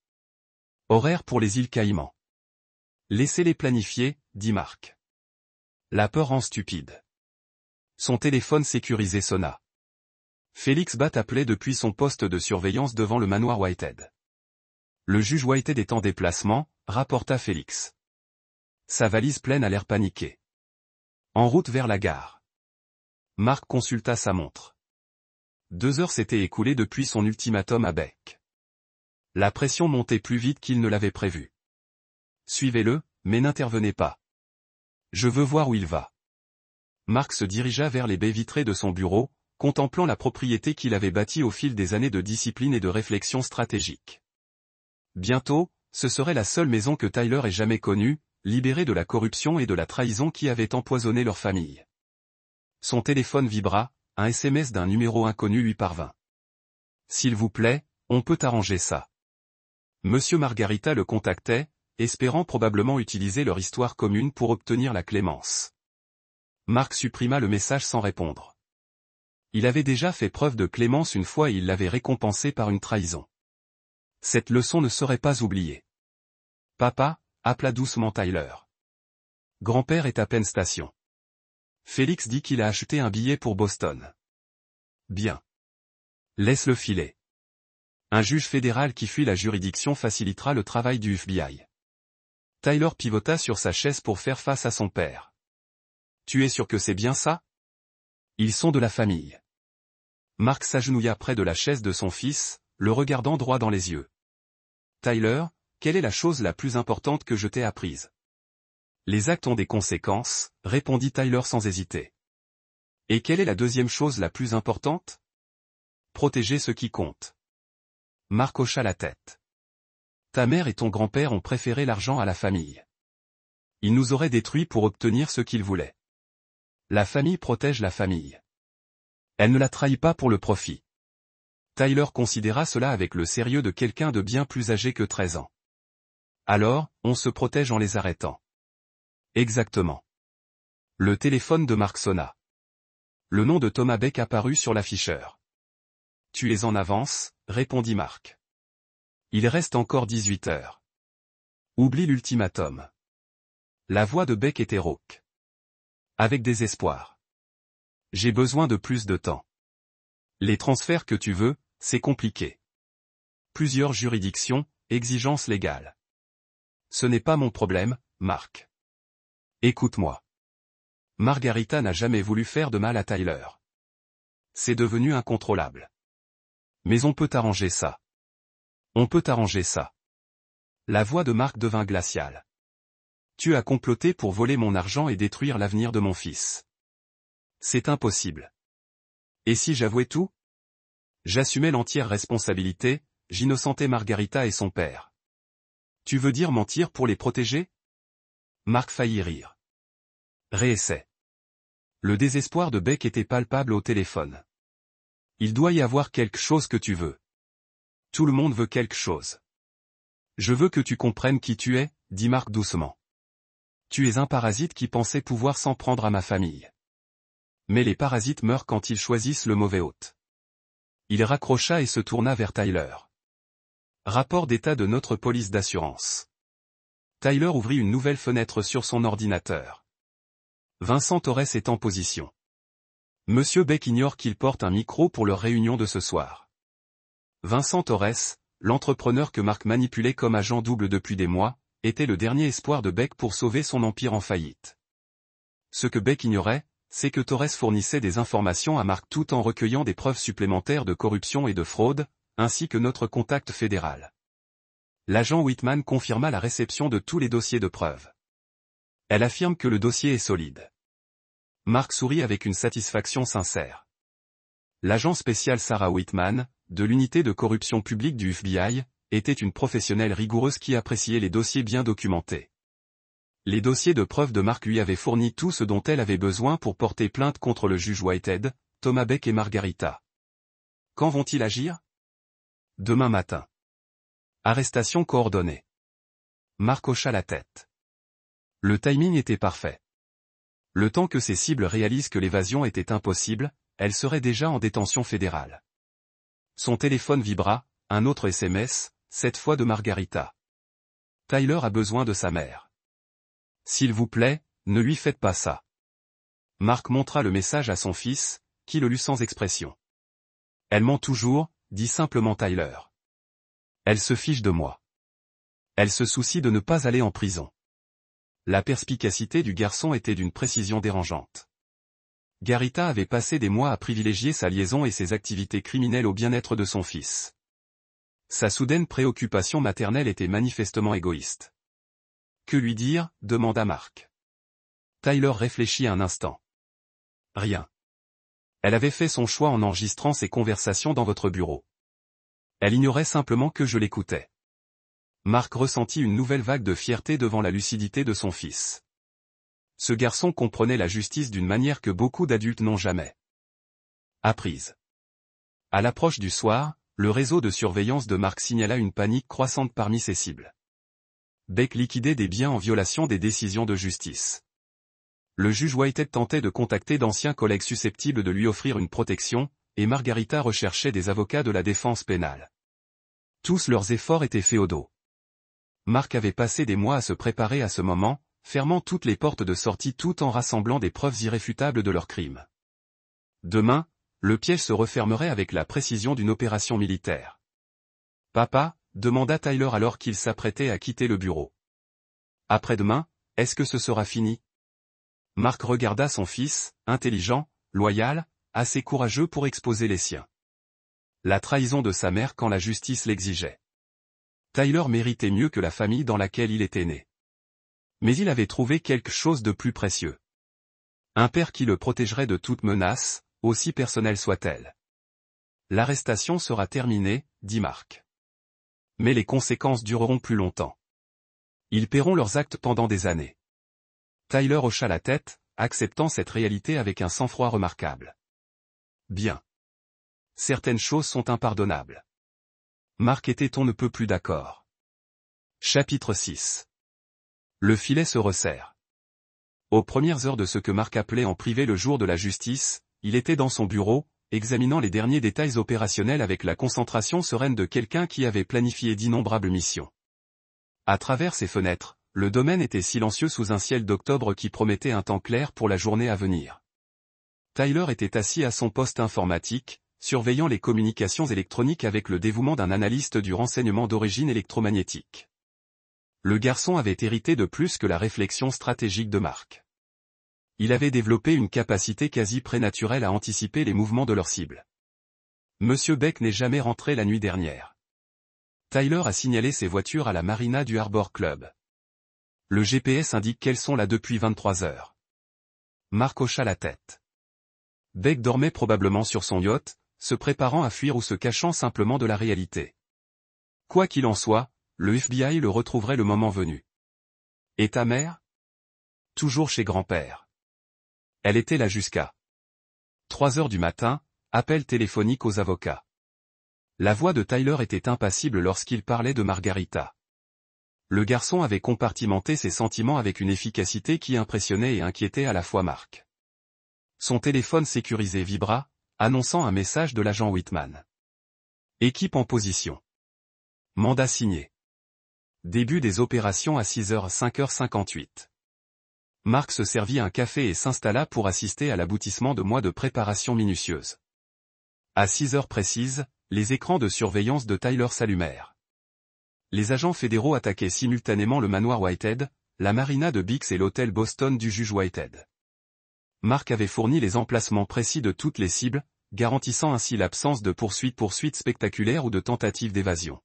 Horaire pour les îles Caïmans. Laissez-les planifier, dit Mark. La peur rend stupide. Son téléphone sécurisé sonna. Félix Batt appelait depuis son poste de surveillance devant le manoir Whitehead. Le juge Whitehead est en déplacement, rapporta Félix. Sa valise pleine a l'air paniquée. En route vers la gare. Mark consulta sa montre. 2 heures s'étaient écoulées depuis son ultimatum à Beck. La pression montait plus vite qu'il ne l'avait prévu. Suivez-le, mais n'intervenez pas. Je veux voir où il va. Mark se dirigea vers les baies vitrées de son bureau, contemplant la propriété qu'il avait bâtie au fil des années de discipline et de réflexion stratégique. Bientôt, ce serait la seule maison que Tyler ait jamais connue, libérée de la corruption et de la trahison qui avaient empoisonné leur famille. Son téléphone vibra, un SMS d'un numéro inconnu lui parvint. S'il vous plaît, on peut arranger ça. Monsieur Margarita le contactait, espérant probablement utiliser leur histoire commune pour obtenir la clémence. Mark supprima le message sans répondre. Il avait déjà fait preuve de clémence une fois et il l'avait récompensé par une trahison. Cette leçon ne serait pas oubliée. Papa, appela doucement Tyler. Grand-père est à Penn Station. Félix dit qu'il a acheté un billet pour Boston. Bien. Laisse-le filer. Un juge fédéral qui fuit la juridiction facilitera le travail du FBI. Tyler pivota sur sa chaise pour faire face à son père. Tu es sûr que c'est bien ça? Ils sont de la famille. Mark s'agenouilla près de la chaise de son fils, le regardant droit dans les yeux. Tyler, quelle est la chose la plus importante que je t'ai apprise? Les actes ont des conséquences, répondit Tyler sans hésiter. Et quelle est la deuxième chose la plus importante? Protéger ce qui compte. Mark hocha la tête. Ta mère et ton grand-père ont préféré l'argent à la famille. Ils nous auraient détruits pour obtenir ce qu'ils voulaient. La famille protège la famille. Elle ne la trahit pas pour le profit. Tyler considéra cela avec le sérieux de quelqu'un de bien plus âgé que 13 ans. Alors, on se protège en les arrêtant. Exactement. Le téléphone de Mark sonna. Le nom de Thomas Beck apparut sur l'afficheur. Tu es en avance, répondit Mark. Il reste encore 18 heures. Oublie l'ultimatum. La voix de Beck était rauque. Avec désespoir. J'ai besoin de plus de temps. Les transferts que tu veux, c'est compliqué. Plusieurs juridictions, exigences légales. Ce n'est pas mon problème, Mark. Écoute-moi. Margarita n'a jamais voulu faire de mal à Tyler. C'est devenu incontrôlable. Mais on peut arranger ça. On peut arranger ça. La voix de Mark devint glaciale. Tu as comploté pour voler mon argent et détruire l'avenir de mon fils. C'est impossible. Et si j'avouais tout? J'assumais l'entière responsabilité, j'innocentais Margarita et son père. Tu veux dire mentir pour les protéger? Mark faillit rire. Réessaie. Le désespoir de Beck était palpable au téléphone. Il doit y avoir quelque chose que tu veux. Tout le monde veut quelque chose. Je veux que tu comprennes qui tu es, dit Mark doucement. Tu es un parasite qui pensait pouvoir s'en prendre à ma famille. Mais les parasites meurent quand ils choisissent le mauvais hôte. Il raccrocha et se tourna vers Tyler. Rapport d'état de notre police d'assurance. Tyler ouvrit une nouvelle fenêtre sur son ordinateur. Vincent Torres est en position. Monsieur Beck ignore qu'il porte un micro pour leur réunion de ce soir. Vincent Torres, l'entrepreneur que Mark manipulait comme agent double depuis des mois, était le dernier espoir de Beck pour sauver son empire en faillite. Ce que Beck ignorait, c'est que Torres fournissait des informations à Mark tout en recueillant des preuves supplémentaires de corruption et de fraude, ainsi que notre contact fédéral. L'agent Whitman confirma la réception de tous les dossiers de preuves. Elle affirme que le dossier est solide. Mark sourit avec une satisfaction sincère. L'agent spécial Sarah Whitman, de l'unité de corruption publique du FBI, était une professionnelle rigoureuse qui appréciait les dossiers bien documentés. Les dossiers de preuves de Mark lui avaient fourni tout ce dont elle avait besoin pour porter plainte contre le juge Whitehead, Thomas Beck et Margarita. Quand vont-ils agir? Demain matin. Arrestation coordonnée. Mark hocha la tête. Le timing était parfait. Le temps que ses cibles réalisent que l'évasion était impossible, elle serait déjà en détention fédérale. Son téléphone vibra, un autre SMS, cette fois de Margarita. Tyler a besoin de sa mère. S'il vous plaît, ne lui faites pas ça. Mark montra le message à son fils, qui le lut sans expression. Elle ment toujours, dit simplement Tyler. Elle se fiche de moi. Elle se soucie de ne pas aller en prison. La perspicacité du garçon était d'une précision dérangeante. Garita avait passé des mois à privilégier sa liaison et ses activités criminelles au bien-être de son fils. Sa soudaine préoccupation maternelle était manifestement égoïste. Que lui dire, demanda Mark. Tyler réfléchit un instant. Rien. Elle avait fait son choix en enregistrant ses conversations dans votre bureau. Elle ignorait simplement que je l'écoutais. Mark ressentit une nouvelle vague de fierté devant la lucidité de son fils. Ce garçon comprenait la justice d'une manière que beaucoup d'adultes n'ont jamais apprise. À l'approche du soir, le réseau de surveillance de Mark signala une panique croissante parmi ses cibles. Beck liquidait des biens en violation des décisions de justice. Le juge Whitehead tentait de contacter d'anciens collègues susceptibles de lui offrir une protection, et Margarita recherchait des avocats de la défense pénale. Tous leurs efforts étaient faits au dos. Mark avait passé des mois à se préparer à ce moment, fermant toutes les portes de sortie tout en rassemblant des preuves irréfutables de leurs crimes. Demain, le piège se refermerait avec la précision d'une opération militaire. « Papa » demanda Tyler alors qu'il s'apprêtait à quitter le bureau. « Après-demain, est-ce que ce sera fini ?» Mark regarda son fils, intelligent, loyal, assez courageux pour exposer les siens. La trahison de sa mère quand la justice l'exigeait. Tyler méritait mieux que la famille dans laquelle il était né. Mais il avait trouvé quelque chose de plus précieux. Un père qui le protégerait de toute menace, aussi personnelle soit-elle. L'arrestation sera terminée, dit Mark. Mais les conséquences dureront plus longtemps. Ils paieront leurs actes pendant des années. Tyler hocha la tête, acceptant cette réalité avec un sang-froid remarquable. Bien. Certaines choses sont impardonnables. Mark était on ne peut plus d'accord. Chapitre 6. Le filet se resserre. Aux premières heures de ce que Mark appelait en privé le jour de la justice, il était dans son bureau, examinant les derniers détails opérationnels avec la concentration sereine de quelqu'un qui avait planifié d'innombrables missions. À travers ses fenêtres, le domaine était silencieux sous un ciel d'octobre qui promettait un temps clair pour la journée à venir. Tyler était assis à son poste informatique, surveillant les communications électroniques avec le dévouement d'un analyste du renseignement d'origine électromagnétique. Le garçon avait hérité de plus que la réflexion stratégique de Mark. Il avait développé une capacité quasi prénaturelle à anticiper les mouvements de leur cible. Monsieur Beck n'est jamais rentré la nuit dernière. Tyler a signalé ses voitures à la marina du Harbor Club. Le GPS indique qu'elles sont là depuis 23 heures. Mark hocha la tête. Beck dormait probablement sur son yacht, se préparant à fuir ou se cachant simplement de la réalité. Quoi qu'il en soit, le FBI le retrouverait le moment venu. Et ta mère? Toujours chez grand-père. Elle était là jusqu'à 3 heures du matin, appel téléphonique aux avocats. La voix de Tyler était impassible lorsqu'il parlait de Margarita. Le garçon avait compartimenté ses sentiments avec une efficacité qui impressionnait et inquiétait à la fois Mark. Son téléphone sécurisé vibra, annonçant un message de l'agent Whitman. Équipe en position. Mandat signé. Début des opérations à 5h58. Mark se servit un café et s'installa pour assister à l'aboutissement de mois de préparation minutieuse. À 6h précises, les écrans de surveillance de Tyler s'allumèrent. Les agents fédéraux attaquaient simultanément le manoir Whitehead, la marina de Bix et l'hôtel Boston du juge Whitehead. Mark avait fourni les emplacements précis de toutes les cibles, garantissant ainsi l'absence de poursuites spectaculaires ou de tentatives d'évasion.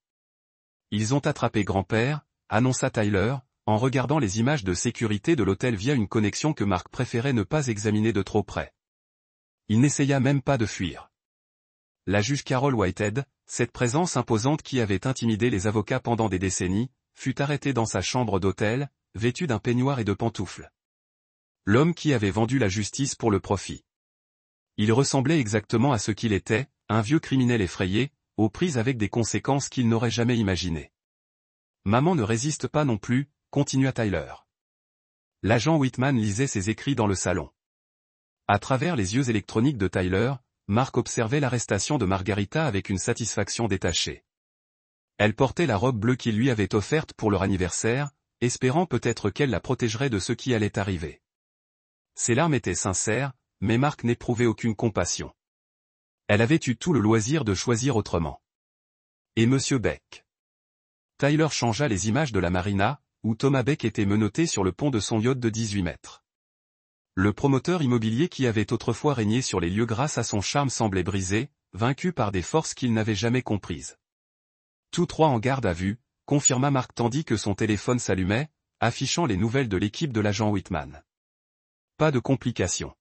Ils ont attrapé grand-père, annonça Tyler, en regardant les images de sécurité de l'hôtel via une connexion que Mark préférait ne pas examiner de trop près. Il n'essaya même pas de fuir. La juge Carol Whitehead, cette présence imposante qui avait intimidé les avocats pendant des décennies, fut arrêtée dans sa chambre d'hôtel, vêtue d'un peignoir et de pantoufles. L'homme qui avait vendu la justice pour le profit. Il ressemblait exactement à ce qu'il était, un vieux criminel effrayé, aux prises avec des conséquences qu'il n'aurait jamais imaginées. Maman ne résiste pas non plus, continua Tyler. L'agent Whitman lisait ses écrits dans le salon. À travers les yeux électroniques de Tyler, Mark observait l'arrestation de Margarita avec une satisfaction détachée. Elle portait la robe bleue qu'il lui avait offerte pour leur anniversaire, espérant peut-être qu'elle la protégerait de ce qui allait arriver. Ses larmes étaient sincères, mais Mark n'éprouvait aucune compassion. Elle avait eu tout le loisir de choisir autrement. Et Monsieur Beck. Tyler changea les images de la marina, où Thomas Beck était menotté sur le pont de son yacht de 18 mètres. Le promoteur immobilier qui avait autrefois régné sur les lieux grâce à son charme semblait brisé, vaincu par des forces qu'il n'avait jamais comprises. Tous trois en garde à vue, confirma Mark tandis que son téléphone s'allumait, affichant les nouvelles de l'équipe de l'agent Whitman. Pas de complications.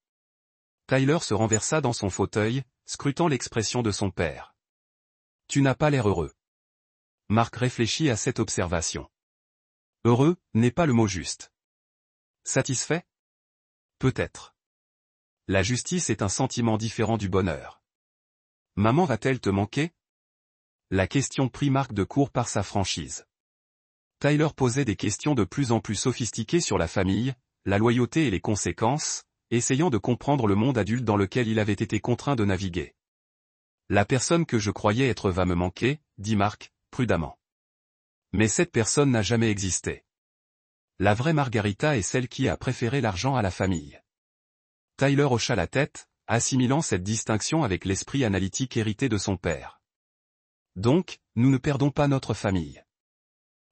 Tyler se renversa dans son fauteuil, scrutant l'expression de son père. Tu n'as pas l'air heureux. Mark réfléchit à cette observation. Heureux, n'est pas le mot juste. Satisfait? Peut-être. La justice est un sentiment différent du bonheur. Maman va-t-elle te manquer? La question prit Mark de court par sa franchise. Tyler posait des questions de plus en plus sophistiquées sur la famille, la loyauté et les conséquences, essayant de comprendre le monde adulte dans lequel il avait été contraint de naviguer. La personne que je croyais être va me manquer, dit Mark, prudemment. Mais cette personne n'a jamais existé. La vraie Margarita est celle qui a préféré l'argent à la famille. Tyler hocha la tête, assimilant cette distinction avec l'esprit analytique hérité de son père. Donc, nous ne perdons pas notre famille.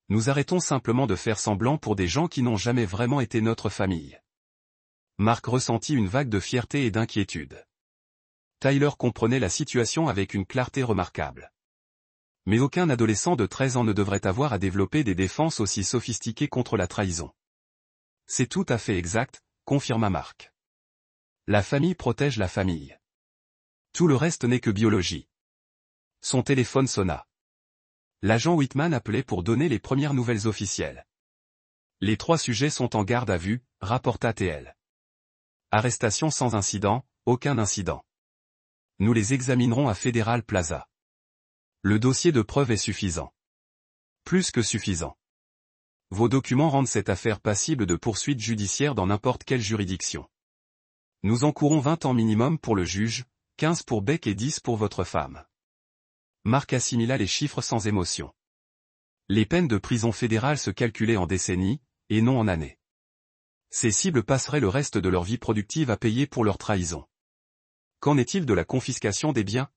Nous arrêtons simplement de faire semblant pour des gens qui n'ont jamais vraiment été notre famille. Mark ressentit une vague de fierté et d'inquiétude. Tyler comprenait la situation avec une clarté remarquable. Mais aucun adolescent de 13 ans ne devrait avoir à développer des défenses aussi sophistiquées contre la trahison. C'est tout à fait exact, confirma Mark. La famille protège la famille. Tout le reste n'est que biologie. Son téléphone sonna. L'agent Whitman appelait pour donner les premières nouvelles officielles. Les 3 sujets sont en garde à vue, rapporta TL. Arrestation sans incident, aucun incident. Nous les examinerons à Federal Plaza. Le dossier de preuve est suffisant. Plus que suffisant. Vos documents rendent cette affaire passible de poursuites judiciaires dans n'importe quelle juridiction. Nous encourons 20 ans minimum pour le juge, 15 pour Beck et 10 pour votre femme. Mark assimila les chiffres sans émotion. Les peines de prison fédérale se calculaient en décennies, et non en années. Ces cibles passeraient le reste de leur vie productive à payer pour leur trahison. Qu'en est-il de la confiscation des biens?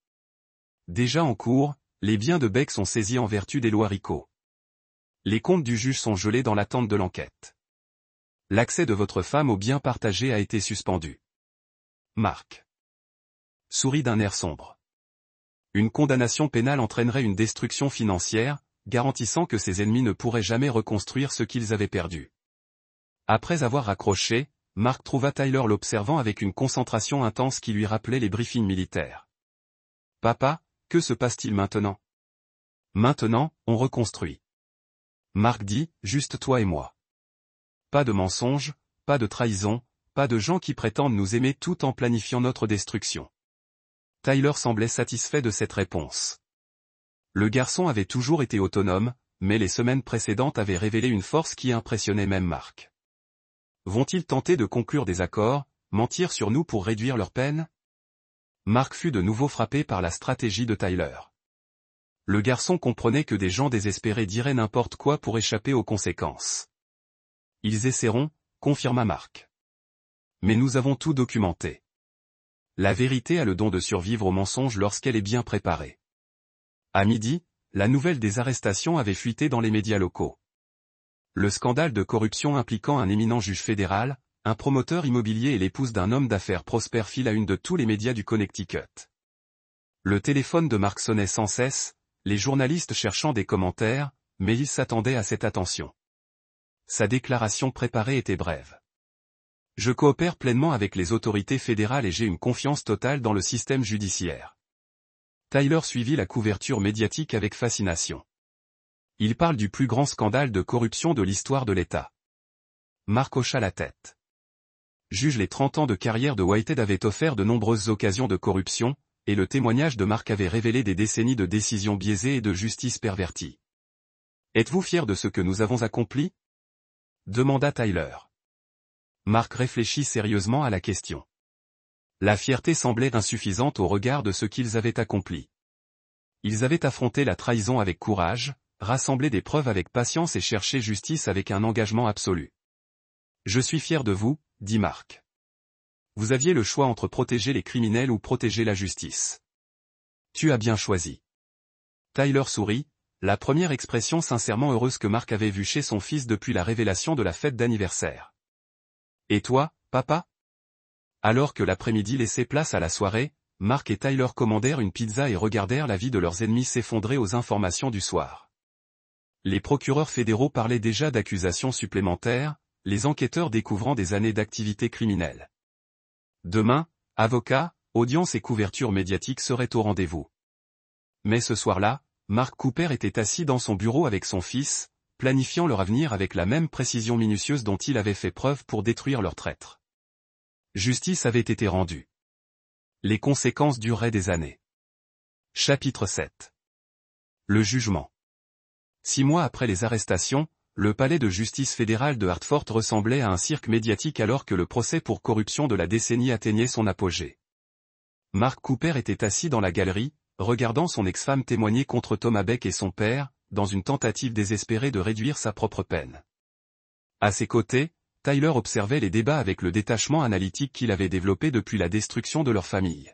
Déjà en cours, les biens de Beck sont saisis en vertu des lois RICO. Les comptes du juge sont gelés dans l'attente de l'enquête. L'accès de votre femme aux biens partagés a été suspendu. Mark sourit d'un air sombre. Une condamnation pénale entraînerait une destruction financière, garantissant que ses ennemis ne pourraient jamais reconstruire ce qu'ils avaient perdu. Après avoir raccroché, Mark trouva Tyler l'observant avec une concentration intense qui lui rappelait les briefings militaires. « Papa, que se passe-t-il maintenant ?»« Maintenant, on reconstruit. » Mark dit, « Juste toi et moi. Pas de mensonges, pas de trahison, pas de gens qui prétendent nous aimer tout en planifiant notre destruction. » Tyler semblait satisfait de cette réponse. Le garçon avait toujours été autonome, mais les semaines précédentes avaient révélé une force qui impressionnait même Mark. Vont-ils tenter de conclure des accords, mentir sur nous pour réduire leur peine? Mark fut de nouveau frappé par la stratégie de Tyler. Le garçon comprenait que des gens désespérés diraient n'importe quoi pour échapper aux conséquences. Ils essaieront, confirma Mark. Mais nous avons tout documenté. La vérité a le don de survivre au mensonge lorsqu'elle est bien préparée. À midi, la nouvelle des arrestations avait fuité dans les médias locaux. Le scandale de corruption impliquant un éminent juge fédéral, un promoteur immobilier et l'épouse d'un homme d'affaires prospère fit la une de tous les médias du Connecticut. Le téléphone de Mark sonnait sans cesse, les journalistes cherchant des commentaires, mais ils s'attendaient à cette attention. Sa déclaration préparée était brève. Je coopère pleinement avec les autorités fédérales et j'ai une confiance totale dans le système judiciaire. Tyler suivit la couverture médiatique avec fascination. Il parle du plus grand scandale de corruption de l'histoire de l'État. Mark hocha la tête. Juge, les 30 ans de carrière de Whitehead avaient offert de nombreuses occasions de corruption, et le témoignage de Mark avait révélé des décennies de décisions biaisées et de justice pervertie. Êtes-vous fier de ce que nous avons accompli? Demanda Tyler. Mark réfléchit sérieusement à la question. La fierté semblait insuffisante au regard de ce qu'ils avaient accompli. Ils avaient affronté la trahison avec courage, rassemblé des preuves avec patience et cherché justice avec un engagement absolu. Je suis fier de vous, dit Mark. Vous aviez le choix entre protéger les criminels ou protéger la justice. Tu as bien choisi. Tyler sourit, la première expression sincèrement heureuse que Mark avait vue chez son fils depuis la révélation de la fête d'anniversaire. Et toi, papa? Alors que l'après-midi laissait place à la soirée, Mark et Tyler commandèrent une pizza et regardèrent la vie de leurs ennemis s'effondrer aux informations du soir. Les procureurs fédéraux parlaient déjà d'accusations supplémentaires, les enquêteurs découvrant des années d'activité criminelle. Demain, avocats, audiences et couverture médiatique seraient au rendez-vous. Mais ce soir-là, Mark Cooper était assis dans son bureau avec son fils, planifiant leur avenir avec la même précision minutieuse dont il avait fait preuve pour détruire leur traître. Justice avait été rendue. Les conséquences dureraient des années. Chapitre 7. Le jugement. 6 mois après les arrestations, le palais de justice fédéral de Hartford ressemblait à un cirque médiatique alors que le procès pour corruption de la décennie atteignait son apogée. Mark Cooper était assis dans la galerie, regardant son ex-femme témoigner contre Thomas Beck et son père, dans une tentative désespérée de réduire sa propre peine. À ses côtés, Tyler observait les débats avec le détachement analytique qu'il avait développé depuis la destruction de leur famille.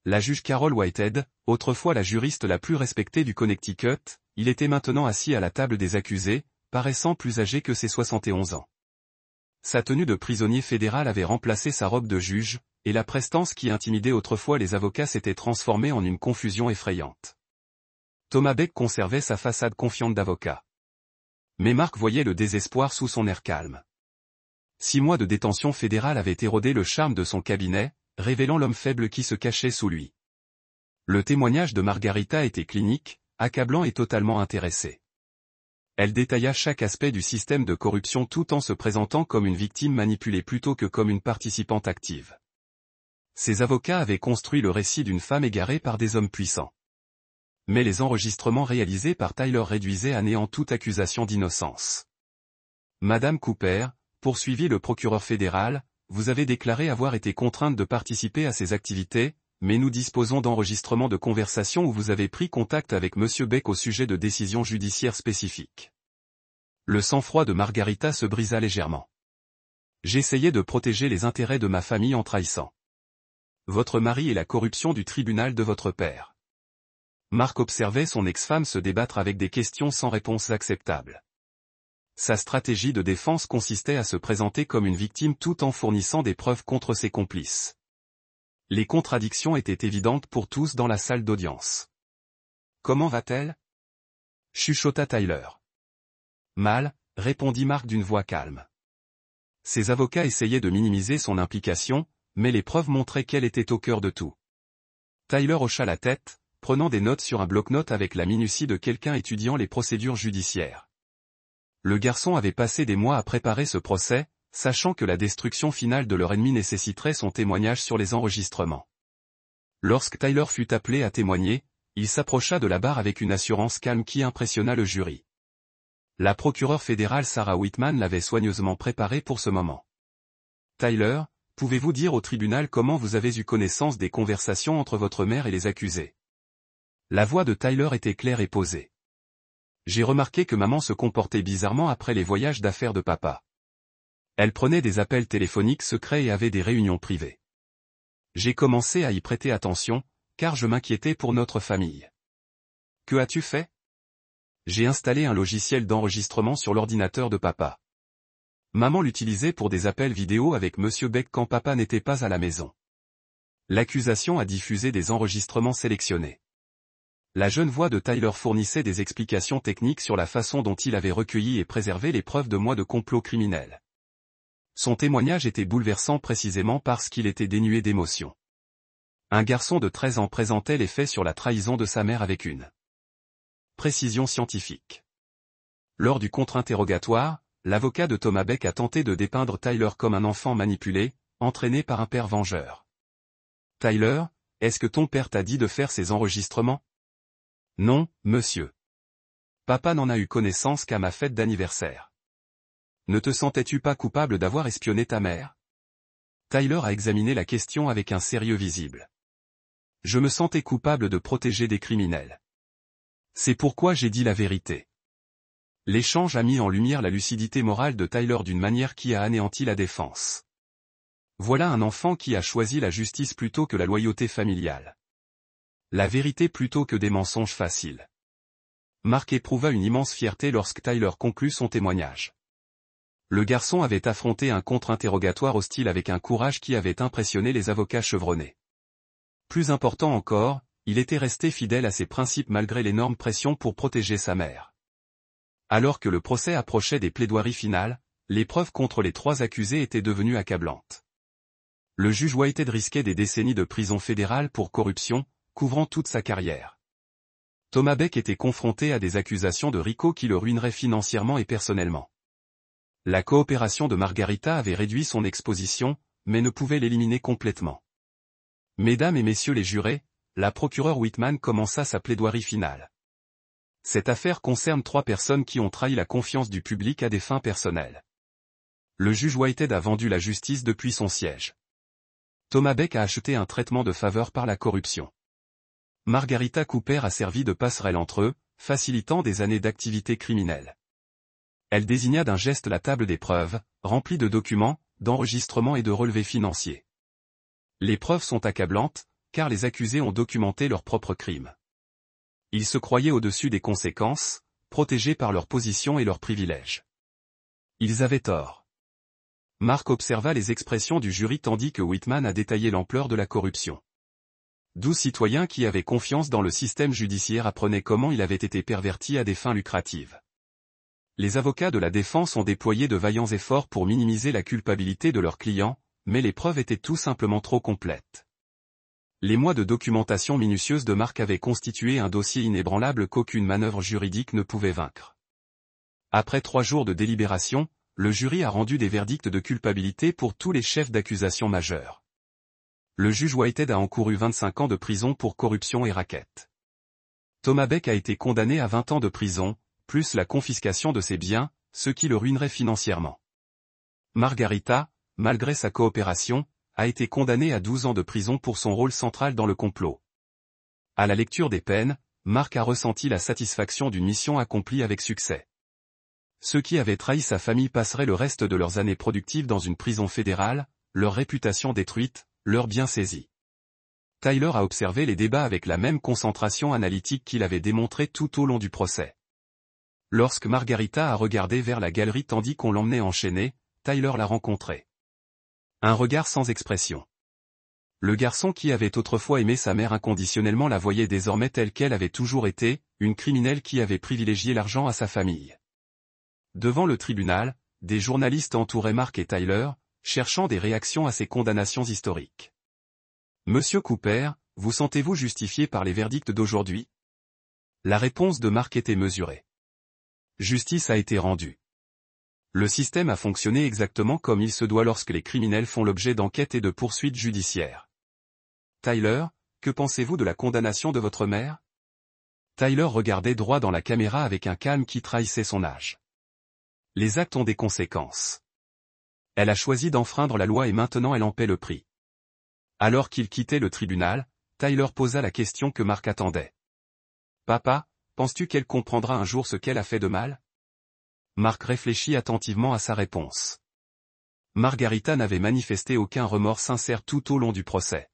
La juge Carol Whitehead, autrefois la juriste la plus respectée du Connecticut, il était maintenant assis à la table des accusés, paraissant plus âgé que ses 71 ans. Sa tenue de prisonnier fédéral avait remplacé sa robe de juge, et la prestance qui intimidait autrefois les avocats s'était transformée en une confusion effrayante. Thomas Beck conservait sa façade confiante d'avocat. Mais Mark voyait le désespoir sous son air calme. 6 mois de détention fédérale avaient érodé le charme de son cabinet, révélant l'homme faible qui se cachait sous lui. Le témoignage de Margarita était clinique, accablant et totalement intéressé. Elle détailla chaque aspect du système de corruption tout en se présentant comme une victime manipulée plutôt que comme une participante active. Ses avocats avaient construit le récit d'une femme égarée par des hommes puissants. Mais les enregistrements réalisés par Tyler réduisaient à néant toute accusation d'innocence. Madame Cooper, poursuivit le procureur fédéral, vous avez déclaré avoir été contrainte de participer à ces activités, mais nous disposons d'enregistrements de conversations où vous avez pris contact avec Monsieur Beck au sujet de décisions judiciaires spécifiques. Le sang-froid de Margarita se brisa légèrement. J'essayais de protéger les intérêts de ma famille en trahissant votre mari et la corruption du tribunal de votre père. Mark observait son ex-femme se débattre avec des questions sans réponse acceptable. Sa stratégie de défense consistait à se présenter comme une victime tout en fournissant des preuves contre ses complices. Les contradictions étaient évidentes pour tous dans la salle d'audience. Comment va-t-elle? Chuchota Tyler. Mal, répondit Mark d'une voix calme. Ses avocats essayaient de minimiser son implication, mais les preuves montraient qu'elle était au cœur de tout. Tyler hocha la tête, prenant des notes sur un bloc-notes avec la minutie de quelqu'un étudiant les procédures judiciaires. Le garçon avait passé des mois à préparer ce procès, sachant que la destruction finale de leur ennemi nécessiterait son témoignage sur les enregistrements. Lorsque Tyler fut appelé à témoigner, il s'approcha de la barre avec une assurance calme qui impressionna le jury. La procureure fédérale Sarah Whitman l'avait soigneusement préparé pour ce moment. Tyler, pouvez-vous dire au tribunal comment vous avez eu connaissance des conversations entre votre mère et les accusés? La voix de Tyler était claire et posée. J'ai remarqué que maman se comportait bizarrement après les voyages d'affaires de papa. Elle prenait des appels téléphoniques secrets et avait des réunions privées. J'ai commencé à y prêter attention, car je m'inquiétais pour notre famille. Que as-tu fait? J'ai installé un logiciel d'enregistrement sur l'ordinateur de papa. Maman l'utilisait pour des appels vidéo avec Monsieur Beck quand papa n'était pas à la maison. L'accusation a diffusé des enregistrements sélectionnés. La jeune voix de Tyler fournissait des explications techniques sur la façon dont il avait recueilli et préservé les preuves de mois de complot criminel. Son témoignage était bouleversant précisément parce qu'il était dénué d'émotion. Un garçon de 13 ans présentait les faits sur la trahison de sa mère avec une précision scientifique. Lors du contre-interrogatoire, l'avocat de Thomas Beck a tenté de dépeindre Tyler comme un enfant manipulé, entraîné par un père vengeur. Tyler, est-ce que ton père t'a dit de faire ces enregistrements? Non, monsieur. Papa n'en a eu connaissance qu'à ma fête d'anniversaire. Ne te sentais-tu pas coupable d'avoir espionné ta mère? Tyler a examiné la question avec un sérieux visible. Je me sentais coupable de protéger des criminels. C'est pourquoi j'ai dit la vérité. L'échange a mis en lumière la lucidité morale de Tyler d'une manière qui a anéanti la défense. Voilà un enfant qui a choisi la justice plutôt que la loyauté familiale. La vérité plutôt que des mensonges faciles. Mark éprouva une immense fierté lorsque Tyler conclut son témoignage. Le garçon avait affronté un contre-interrogatoire hostile avec un courage qui avait impressionné les avocats chevronnés. Plus important encore, il était resté fidèle à ses principes malgré l'énorme pression pour protéger sa mère. Alors que le procès approchait des plaidoiries finales, les preuves contre les 3 accusés étaient devenues accablantes. Le juge Whitehead risquait des décennies de prison fédérale pour corruption, couvrant toute sa carrière. Thomas Beck était confronté à des accusations de RICO qui le ruineraient financièrement et personnellement. La coopération de Margarita avait réduit son exposition, mais ne pouvait l'éliminer complètement. Mesdames et messieurs les jurés, la procureure Whitman commença sa plaidoirie finale. Cette affaire concerne 3 personnes qui ont trahi la confiance du public à des fins personnelles. Le juge Whitehead a vendu la justice depuis son siège. Thomas Beck a acheté un traitement de faveur par la corruption. Margarita Cooper a servi de passerelle entre eux, facilitant des années d'activité criminelle. Elle désigna d'un geste la table des preuves, remplie de documents, d'enregistrements et de relevés financiers. Les preuves sont accablantes, car les accusés ont documenté leurs propres crimes. Ils se croyaient au-dessus des conséquences, protégés par leur position et leurs privilèges. Ils avaient tort. Mark observa les expressions du jury tandis que Whitman a détaillé l'ampleur de la corruption. 12 citoyens qui avaient confiance dans le système judiciaire apprenaient comment il avait été perverti à des fins lucratives. Les avocats de la défense ont déployé de vaillants efforts pour minimiser la culpabilité de leurs clients, mais les preuves étaient tout simplement trop complètes. Les mois de documentation minutieuse de Mark avaient constitué un dossier inébranlable qu'aucune manœuvre juridique ne pouvait vaincre. Après 3 jours de délibération, le jury a rendu des verdicts de culpabilité pour tous les chefs d'accusation majeurs. Le juge Whitehead a encouru 25 ans de prison pour corruption et racket. Thomas Beck a été condamné à 20 ans de prison, plus la confiscation de ses biens, ce qui le ruinerait financièrement. Margarita, malgré sa coopération, a été condamnée à 12 ans de prison pour son rôle central dans le complot. À la lecture des peines, Mark a ressenti la satisfaction d'une mission accomplie avec succès. Ceux qui avaient trahi sa famille passeraient le reste de leurs années productives dans une prison fédérale, leur réputation détruite, leurs biens saisis. Tyler a observé les débats avec la même concentration analytique qu'il avait démontré tout au long du procès. Lorsque Margarita a regardé vers la galerie tandis qu'on l'emmenait enchaîné, Tyler l'a rencontré. Un regard sans expression. Le garçon qui avait autrefois aimé sa mère inconditionnellement la voyait désormais telle qu'elle avait toujours été, une criminelle qui avait privilégié l'argent à sa famille. Devant le tribunal, des journalistes entouraient Mark et Tyler, cherchant des réactions à ces condamnations historiques. Monsieur Cooper, vous sentez-vous justifié par les verdicts d'aujourd'hui? La réponse de Mark était mesurée. Justice a été rendue. Le système a fonctionné exactement comme il se doit lorsque les criminels font l'objet d'enquêtes et de poursuites judiciaires. Tyler, que pensez-vous de la condamnation de votre mère? Tyler regardait droit dans la caméra avec un calme qui trahissait son âge. Les actes ont des conséquences. Elle a choisi d'enfreindre la loi et maintenant elle en paie le prix. Alors qu'il quittait le tribunal, Tyler posa la question que Mark attendait. « Papa, penses-tu qu'elle comprendra un jour ce qu'elle a fait de mal ?» Mark réfléchit attentivement à sa réponse. Margarita n'avait manifesté aucun remords sincère tout au long du procès.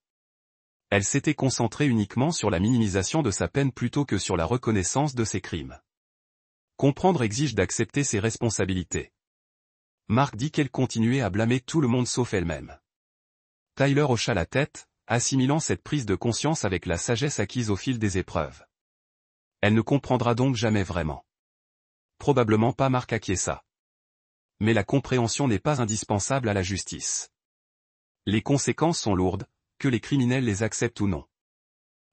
Elle s'était concentrée uniquement sur la minimisation de sa peine plutôt que sur la reconnaissance de ses crimes. Comprendre exige d'accepter ses responsabilités. Mark dit qu'elle continuait à blâmer tout le monde sauf elle-même. Tyler hocha la tête, assimilant cette prise de conscience avec la sagesse acquise au fil des épreuves. Elle ne comprendra donc jamais vraiment. Probablement pas, Mark acquiesça. Mais la compréhension n'est pas indispensable à la justice. Les conséquences sont lourdes, que les criminels les acceptent ou non.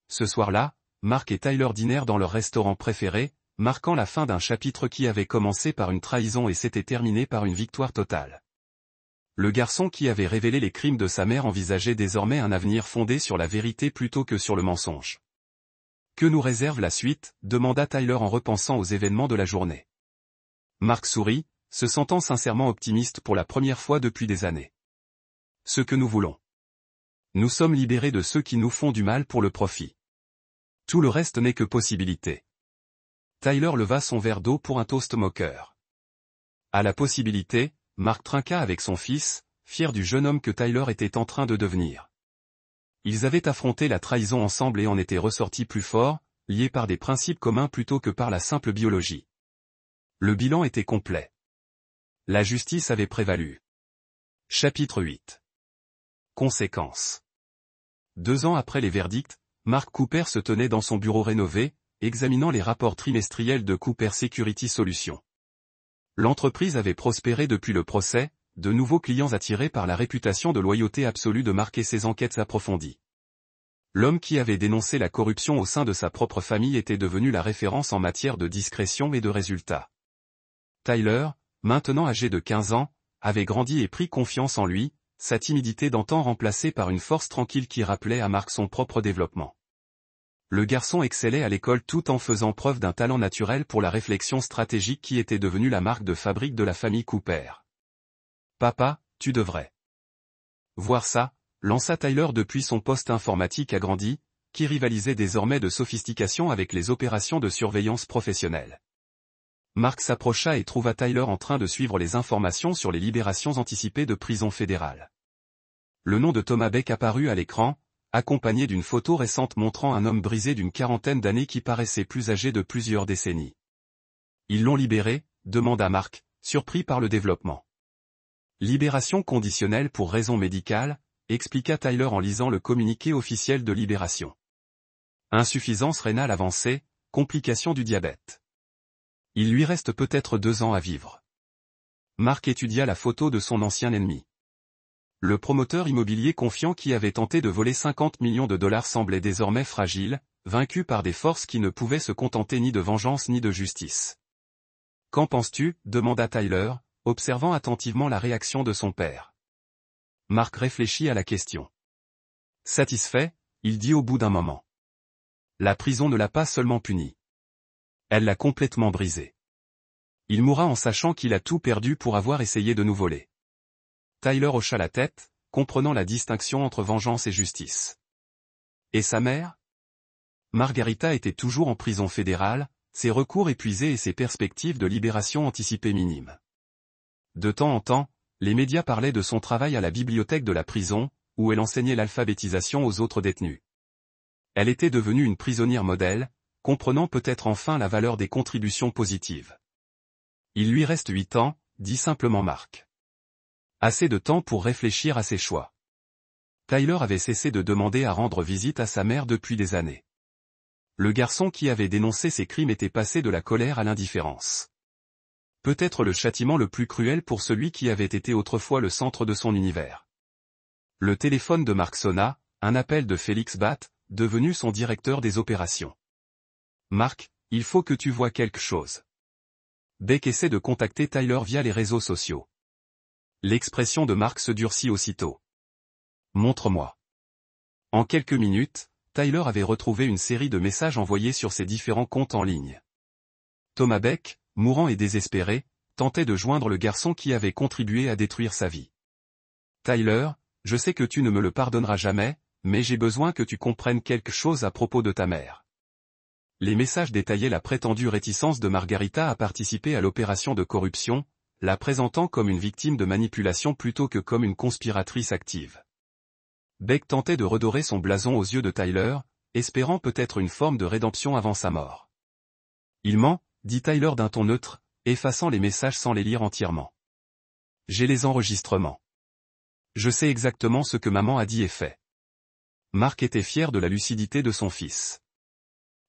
Ce soir-là, Mark et Tyler dînèrent dans leur restaurant préféré, marquant la fin d'un chapitre qui avait commencé par une trahison et s'était terminé par une victoire totale. Le garçon qui avait révélé les crimes de sa mère envisageait désormais un avenir fondé sur la vérité plutôt que sur le mensonge. « Que nous réserve la suite ?» demanda Tyler en repensant aux événements de la journée. Mark sourit, se sentant sincèrement optimiste pour la première fois depuis des années. Ce que nous voulons. Nous sommes libérés de ceux qui nous font du mal pour le profit. Tout le reste n'est que possibilité. Tyler leva son verre d'eau pour un toast moqueur. À la possibilité, Mark trinqua avec son fils, fier du jeune homme que Tyler était en train de devenir. Ils avaient affronté la trahison ensemble et en étaient ressortis plus forts, liés par des principes communs plutôt que par la simple biologie. Le bilan était complet. La justice avait prévalu. Chapitre 8. Conséquences. 2 ans après les verdicts, Mark Cooper se tenait dans son bureau rénové, examinant les rapports trimestriels de Cooper Security Solutions. L'entreprise avait prospéré depuis le procès, de nouveaux clients attirés par la réputation de loyauté absolue de Mark et ses enquêtes approfondies. L'homme qui avait dénoncé la corruption au sein de sa propre famille était devenu la référence en matière de discrétion et de résultats. Tyler, maintenant âgé de 15 ans, avait grandi et pris confiance en lui, sa timidité d'antan remplacée par une force tranquille qui rappelait à Mark son propre développement. Le garçon excellait à l'école tout en faisant preuve d'un talent naturel pour la réflexion stratégique qui était devenue la marque de fabrique de la famille Cooper. « Papa, tu devrais voir ça », lança Tyler depuis son poste informatique agrandi, qui rivalisait désormais de sophistication avec les opérations de surveillance professionnelle. Mark s'approcha et trouva Tyler en train de suivre les informations sur les libérations anticipées de prison fédérale. Le nom de Thomas Beck apparut à l'écran, accompagné d'une photo récente montrant un homme brisé d'une quarantaine d'années qui paraissait plus âgé de plusieurs décennies. « Ils l'ont libéré ?» demanda Mark, surpris par le développement. « Libération conditionnelle pour raison médicale », expliqua Tyler en lisant le communiqué officiel de libération. « Insuffisance rénale avancée, complication du diabète. Il lui reste peut-être 2 ans à vivre. » Mark étudia la photo de son ancien ennemi. Le promoteur immobilier confiant qui avait tenté de voler 50 millions de dollars semblait désormais fragile, vaincu par des forces qui ne pouvaient se contenter ni de vengeance ni de justice. « Qu'en penses-tu » demanda Tyler, observant attentivement la réaction de son père. Mark réfléchit à la question. Satisfait, il dit au bout d'un moment. La prison ne l'a pas seulement puni. Elle l'a complètement brisé. Il mourra en sachant qu'il a tout perdu pour avoir essayé de nous voler. Tyler hocha la tête, comprenant la distinction entre vengeance et justice. Et sa mère ? Margarita était toujours en prison fédérale, ses recours épuisés et ses perspectives de libération anticipée minimes. De temps en temps, les médias parlaient de son travail à la bibliothèque de la prison, où elle enseignait l'alphabétisation aux autres détenus. Elle était devenue une prisonnière modèle, comprenant peut-être enfin la valeur des contributions positives. Il lui reste 8 ans, dit simplement Mark. Assez de temps pour réfléchir à ses choix. Tyler avait cessé de demander à rendre visite à sa mère depuis des années. Le garçon qui avait dénoncé ses crimes était passé de la colère à l'indifférence. Peut-être le châtiment le plus cruel pour celui qui avait été autrefois le centre de son univers. Le téléphone de Mark sonna, un appel de Félix Batt, devenu son directeur des opérations. « Mark, il faut que tu vois quelque chose. » Beck essaie de contacter Tyler via les réseaux sociaux. L'expression de Mark se durcit aussitôt. « Montre-moi. » En quelques minutes, Tyler avait retrouvé une série de messages envoyés sur ses différents comptes en ligne. Thomas Beck, mourant et désespéré, tentait de joindre le garçon qui avait contribué à détruire sa vie. Tyler, je sais que tu ne me le pardonneras jamais, mais j'ai besoin que tu comprennes quelque chose à propos de ta mère. Les messages détaillaient la prétendue réticence de Margarita à participer à l'opération de corruption, la présentant comme une victime de manipulation plutôt que comme une conspiratrice active. Beck tentait de redorer son blason aux yeux de Tyler, espérant peut-être une forme de rédemption avant sa mort. Il ment, dit Tyler d'un ton neutre, effaçant les messages sans les lire entièrement. J'ai les enregistrements. Je sais exactement ce que maman a dit et fait. Mark était fier de la lucidité de son fils.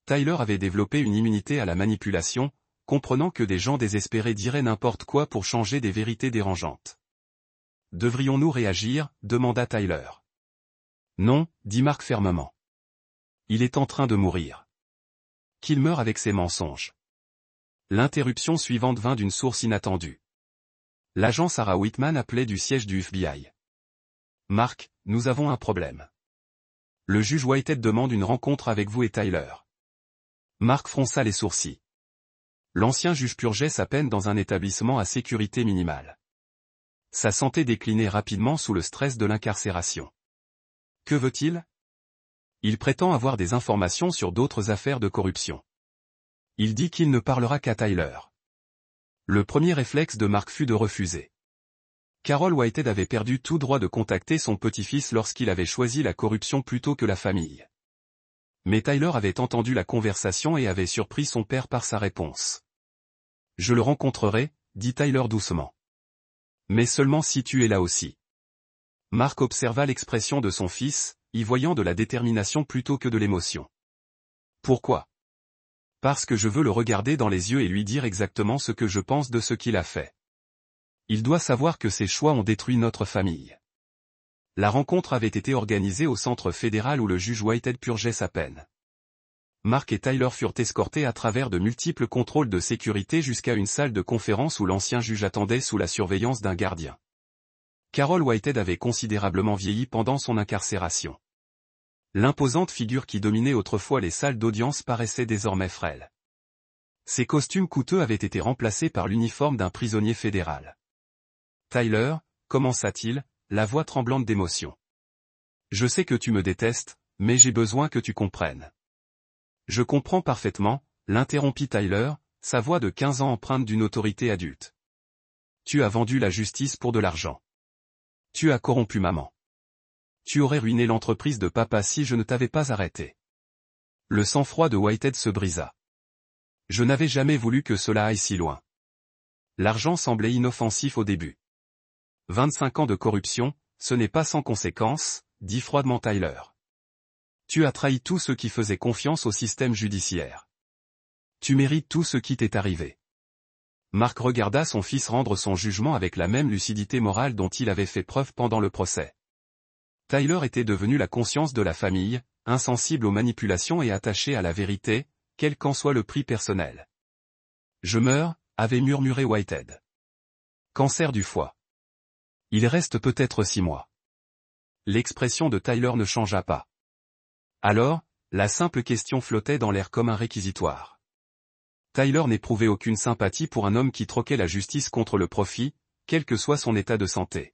Tyler avait développé une immunité à la manipulation, comprenant que des gens désespérés diraient n'importe quoi pour changer des vérités dérangeantes. Devrions-nous réagir, demanda Tyler. Non, dit Mark fermement. Il est en train de mourir. Qu'il meure avec ses mensonges. L'interruption suivante vint d'une source inattendue. L'agent Sarah Whitman appelait du siège du FBI. Mark, nous avons un problème. Le juge Whitehead demande une rencontre avec vous et Tyler. Mark fronça les sourcils. L'ancien juge purgeait sa peine dans un établissement à sécurité minimale. Sa santé déclinait rapidement sous le stress de l'incarcération. Que veut-il? Il prétend avoir des informations sur d'autres affaires de corruption. Il dit qu'il ne parlera qu'à Tyler. Le premier réflexe de Mark fut de refuser. Carol Whitehead avait perdu tout droit de contacter son petit-fils lorsqu'il avait choisi la corruption plutôt que la famille. Mais Tyler avait entendu la conversation et avait surpris son père par sa réponse. Je le rencontrerai, dit Tyler doucement. Mais seulement si tu es là aussi. Mark observa l'expression de son fils, y voyant de la détermination plutôt que de l'émotion. Pourquoi? Parce que je veux le regarder dans les yeux et lui dire exactement ce que je pense de ce qu'il a fait. Il doit savoir que ses choix ont détruit notre famille. La rencontre avait été organisée au centre fédéral où le juge Whitehead purgeait sa peine. Mark et Tyler furent escortés à travers de multiples contrôles de sécurité jusqu'à une salle de conférence où l'ancien juge attendait sous la surveillance d'un gardien. Carol Whitehead avait considérablement vieilli pendant son incarcération. L'imposante figure qui dominait autrefois les salles d'audience paraissait désormais frêle. Ses costumes coûteux avaient été remplacés par l'uniforme d'un prisonnier fédéral. Tyler, commença-t-il, la voix tremblante d'émotion. Je sais que tu me détestes, mais j'ai besoin que tu comprennes. Je comprends parfaitement, l'interrompit Tyler, sa voix de 15 ans empreinte d'une autorité adulte. Tu as vendu la justice pour de l'argent. Tu as corrompu maman. Tu aurais ruiné l'entreprise de papa si je ne t'avais pas arrêté. Le sang-froid de Whitehead se brisa. Je n'avais jamais voulu que cela aille si loin. L'argent semblait inoffensif au début. 25 ans de corruption, ce n'est pas sans conséquence, dit froidement Tyler. Tu as trahi tous ceux qui faisaient confiance au système judiciaire. Tu mérites tout ce qui t'est arrivé. Mark regarda son fils rendre son jugement avec la même lucidité morale dont il avait fait preuve pendant le procès. Tyler était devenu la conscience de la famille, insensible aux manipulations et attaché à la vérité, quel qu'en soit le prix personnel. Je meurs, avait murmuré Whitehead. Cancer du foie. Il reste peut-être 6 mois. L'expression de Tyler ne changea pas. Alors, la simple question flottait dans l'air comme un réquisitoire. Tyler n'éprouvait aucune sympathie pour un homme qui troquait la justice contre le profit, quel que soit son état de santé.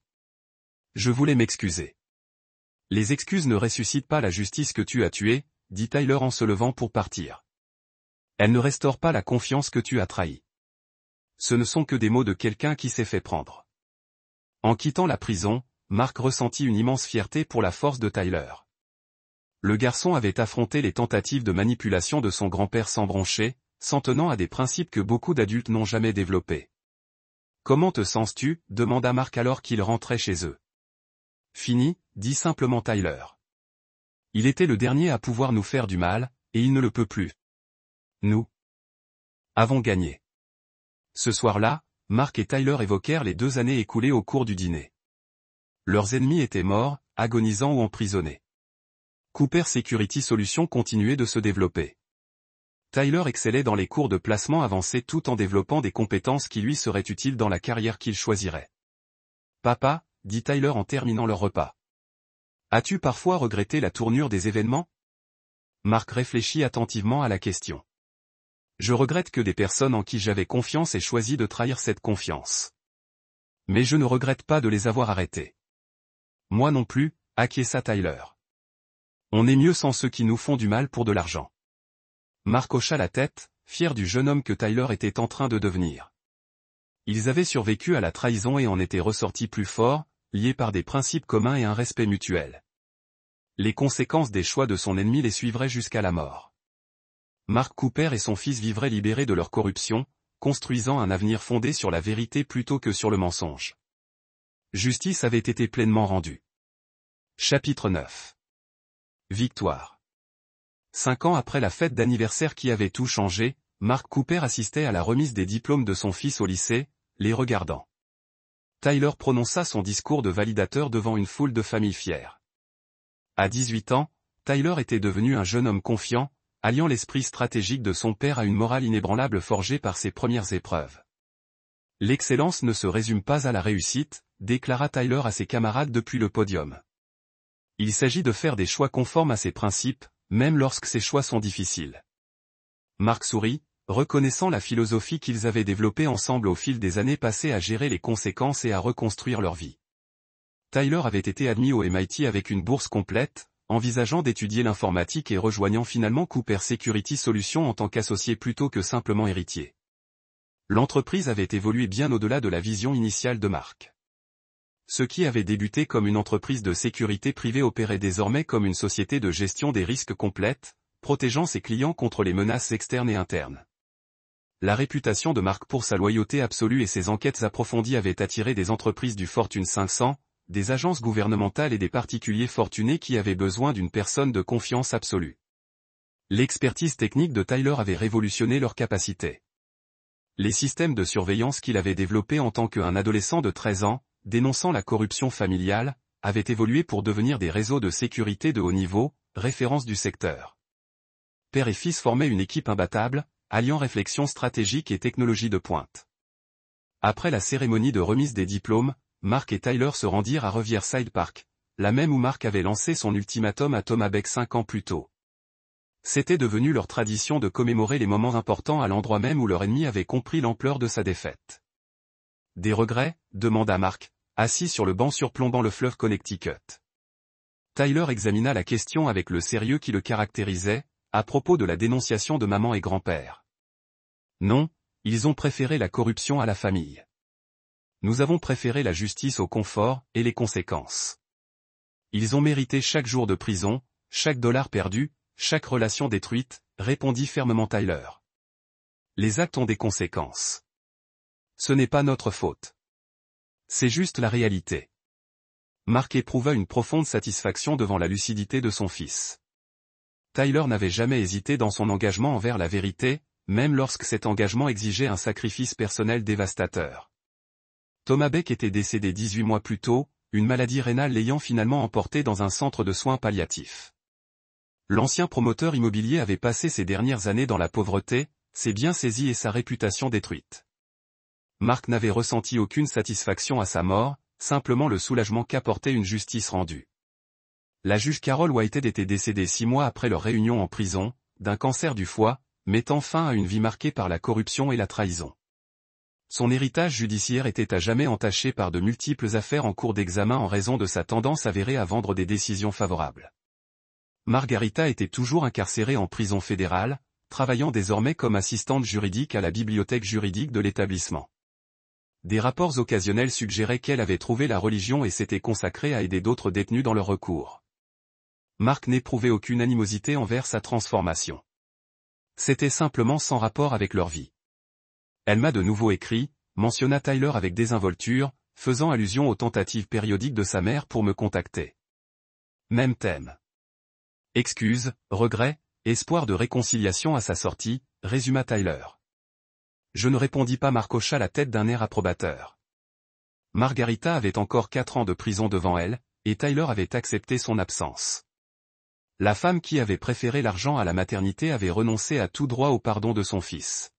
Je voulais m'excuser. Les excuses ne ressuscitent pas la justice que tu as tuée, dit Tyler en se levant pour partir. Elles ne restaurent pas la confiance que tu as trahie. Ce ne sont que des mots de quelqu'un qui s'est fait prendre. En quittant la prison, Mark ressentit une immense fierté pour la force de Tyler. Le garçon avait affronté les tentatives de manipulation de son grand-père sans broncher, s'en tenant à des principes que beaucoup d'adultes n'ont jamais développés. Comment te sens-tu? Demanda Mark alors qu'ils rentraient chez eux. Fini, dit simplement Tyler. Il était le dernier à pouvoir nous faire du mal, et il ne le peut plus. Nous avons gagné. Ce soir-là, Mark et Tyler évoquèrent les 2 années écoulées au cours du dîner. Leurs ennemis étaient morts, agonisants ou emprisonnés. Cooper Security Solutions continuait de se développer. Tyler excellait dans les cours de placement avancé tout en développant des compétences qui lui seraient utiles dans la carrière qu'il choisirait. Papa, dit Tyler en terminant leur repas. As-tu parfois regretté la tournure des événements? Mark réfléchit attentivement à la question. Je regrette que des personnes en qui j'avais confiance aient choisi de trahir cette confiance. Mais je ne regrette pas de les avoir arrêtés. Moi non plus, acquiesça Tyler. On est mieux sans ceux qui nous font du mal pour de l'argent. Mark hocha la tête, fier du jeune homme que Tyler était en train de devenir. Ils avaient survécu à la trahison et en étaient ressortis plus forts, liés par des principes communs et un respect mutuel. Les conséquences des choix de son ennemi les suivraient jusqu'à la mort. Mark Cooper et son fils vivraient libérés de leur corruption, construisant un avenir fondé sur la vérité plutôt que sur le mensonge. Justice avait été pleinement rendue. Chapitre 9. Victoire. 5 ans après la fête d'anniversaire qui avait tout changé, Mark Cooper assistait à la remise des diplômes de son fils au lycée, les regardant. Tyler prononça son discours de validateur devant une foule de familles fières. À 18 ans, Tyler était devenu un jeune homme confiant, alliant l'esprit stratégique de son père à une morale inébranlable forgée par ses premières épreuves. L'excellence ne se résume pas à la réussite, déclara Tyler à ses camarades depuis le podium. Il s'agit de faire des choix conformes à ses principes, même lorsque ces choix sont difficiles. Mark sourit, reconnaissant la philosophie qu'ils avaient développée ensemble au fil des années passées à gérer les conséquences et à reconstruire leur vie. Tyler avait été admis au MIT avec une bourse complète, envisageant d'étudier l'informatique et rejoignant finalement Cooper Security Solutions en tant qu'associé plutôt que simplement héritier. L'entreprise avait évolué bien au-delà de la vision initiale de Mark. Ce qui avait débuté comme une entreprise de sécurité privée opérait désormais comme une société de gestion des risques complète, protégeant ses clients contre les menaces externes et internes. La réputation de Mark pour sa loyauté absolue et ses enquêtes approfondies avaient attiré des entreprises du Fortune 500, des agences gouvernementales et des particuliers fortunés qui avaient besoin d'une personne de confiance absolue. L'expertise technique de Tyler avait révolutionné leurs capacités. Les systèmes de surveillance qu'il avait développés en tant qu'un adolescent de 13 ans, dénonçant la corruption familiale, avaient évolué pour devenir des réseaux de sécurité de haut niveau, référence du secteur. Père et fils formaient une équipe imbattable, alliant réflexion stratégique et technologie de pointe. Après la cérémonie de remise des diplômes, Mark et Tyler se rendirent à Riverside Park, la même où Mark avait lancé son ultimatum à Thomas Beck 5 ans plus tôt. C'était devenu leur tradition de commémorer les moments importants à l'endroit même où leur ennemi avait compris l'ampleur de sa défaite. Des regrets, demanda Mark, assis sur le banc surplombant le fleuve Connecticut. Tyler examina la question avec le sérieux qui le caractérisait, à propos de la dénonciation de maman et grand-père. Non, ils ont préféré la corruption à la famille. Nous avons préféré la justice au confort et les conséquences. Ils ont mérité chaque jour de prison, chaque dollar perdu, chaque relation détruite, répondit fermement Tyler. Les actes ont des conséquences. Ce n'est pas notre faute. C'est juste la réalité. Mark éprouva une profonde satisfaction devant la lucidité de son fils. Tyler n'avait jamais hésité dans son engagement envers la vérité, même lorsque cet engagement exigeait un sacrifice personnel dévastateur. Thomas Beck était décédé 18 mois plus tôt, une maladie rénale l'ayant finalement emporté dans un centre de soins palliatifs. L'ancien promoteur immobilier avait passé ses dernières années dans la pauvreté, ses biens saisis et sa réputation détruite. Mark n'avait ressenti aucune satisfaction à sa mort, simplement le soulagement qu'apportait une justice rendue. La juge Carol Whitehead était décédée 6 mois après leur réunion en prison, d'un cancer du foie, mettant fin à une vie marquée par la corruption et la trahison. Son héritage judiciaire était à jamais entaché par de multiples affaires en cours d'examen en raison de sa tendance avérée à vendre des décisions favorables. Margarita était toujours incarcérée en prison fédérale, travaillant désormais comme assistante juridique à la bibliothèque juridique de l'établissement. Des rapports occasionnels suggéraient qu'elle avait trouvé la religion et s'était consacrée à aider d'autres détenus dans leur recours. Mark n'éprouvait aucune animosité envers sa transformation. C'était simplement sans rapport avec leur vie. Elle m'a de nouveau écrit, mentionna Tyler avec désinvolture, faisant allusion aux tentatives périodiques de sa mère pour me contacter. Même thème. Excuses, regrets, espoir de réconciliation à sa sortie, résuma Tyler. Je ne répondis pas. Mark hocha la tête d'un air approbateur. Margarita avait encore 4 ans de prison devant elle, et Tyler avait accepté son absence. La femme qui avait préféré l'argent à la maternité avait renoncé à tout droit au pardon de son fils.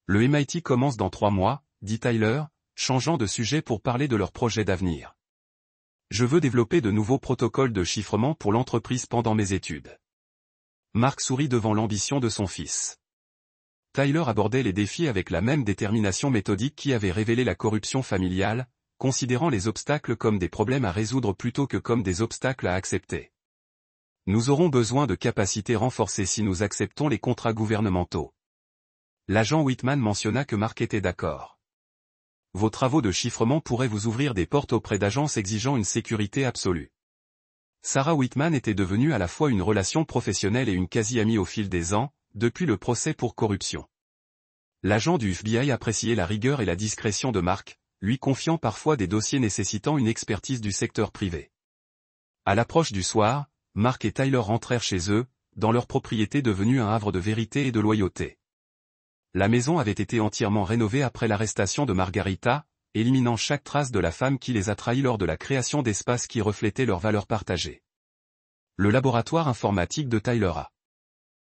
Le MIT commence dans 3 mois, dit Tyler, changeant de sujet pour parler de leur projet d'avenir. Je veux développer de nouveaux protocoles de chiffrement pour l'entreprise pendant mes études. Mark sourit devant l'ambition de son fils. Tyler abordait les défis avec la même détermination méthodique qui avait révélé la corruption familiale, considérant les obstacles comme des problèmes à résoudre plutôt que comme des obstacles à accepter. Nous aurons besoin de capacités renforcées si nous acceptons les contrats gouvernementaux. L'agent Whitman mentionna que Mark était d'accord. Vos travaux de chiffrement pourraient vous ouvrir des portes auprès d'agences exigeant une sécurité absolue. Sarah Whitman était devenue à la fois une relation professionnelle et une quasi-amie au fil des ans, depuis le procès pour corruption. L'agent du FBI appréciait la rigueur et la discrétion de Mark, lui confiant parfois des dossiers nécessitant une expertise du secteur privé. À l'approche du soir, Mark et Tyler rentrèrent chez eux, dans leur propriété devenue un havre de vérité et de loyauté. La maison avait été entièrement rénovée après l'arrestation de Margarita, éliminant chaque trace de la femme qui les a trahis lors de la création d'espaces qui reflétaient leurs valeurs partagées. Le laboratoire informatique de Tyler A.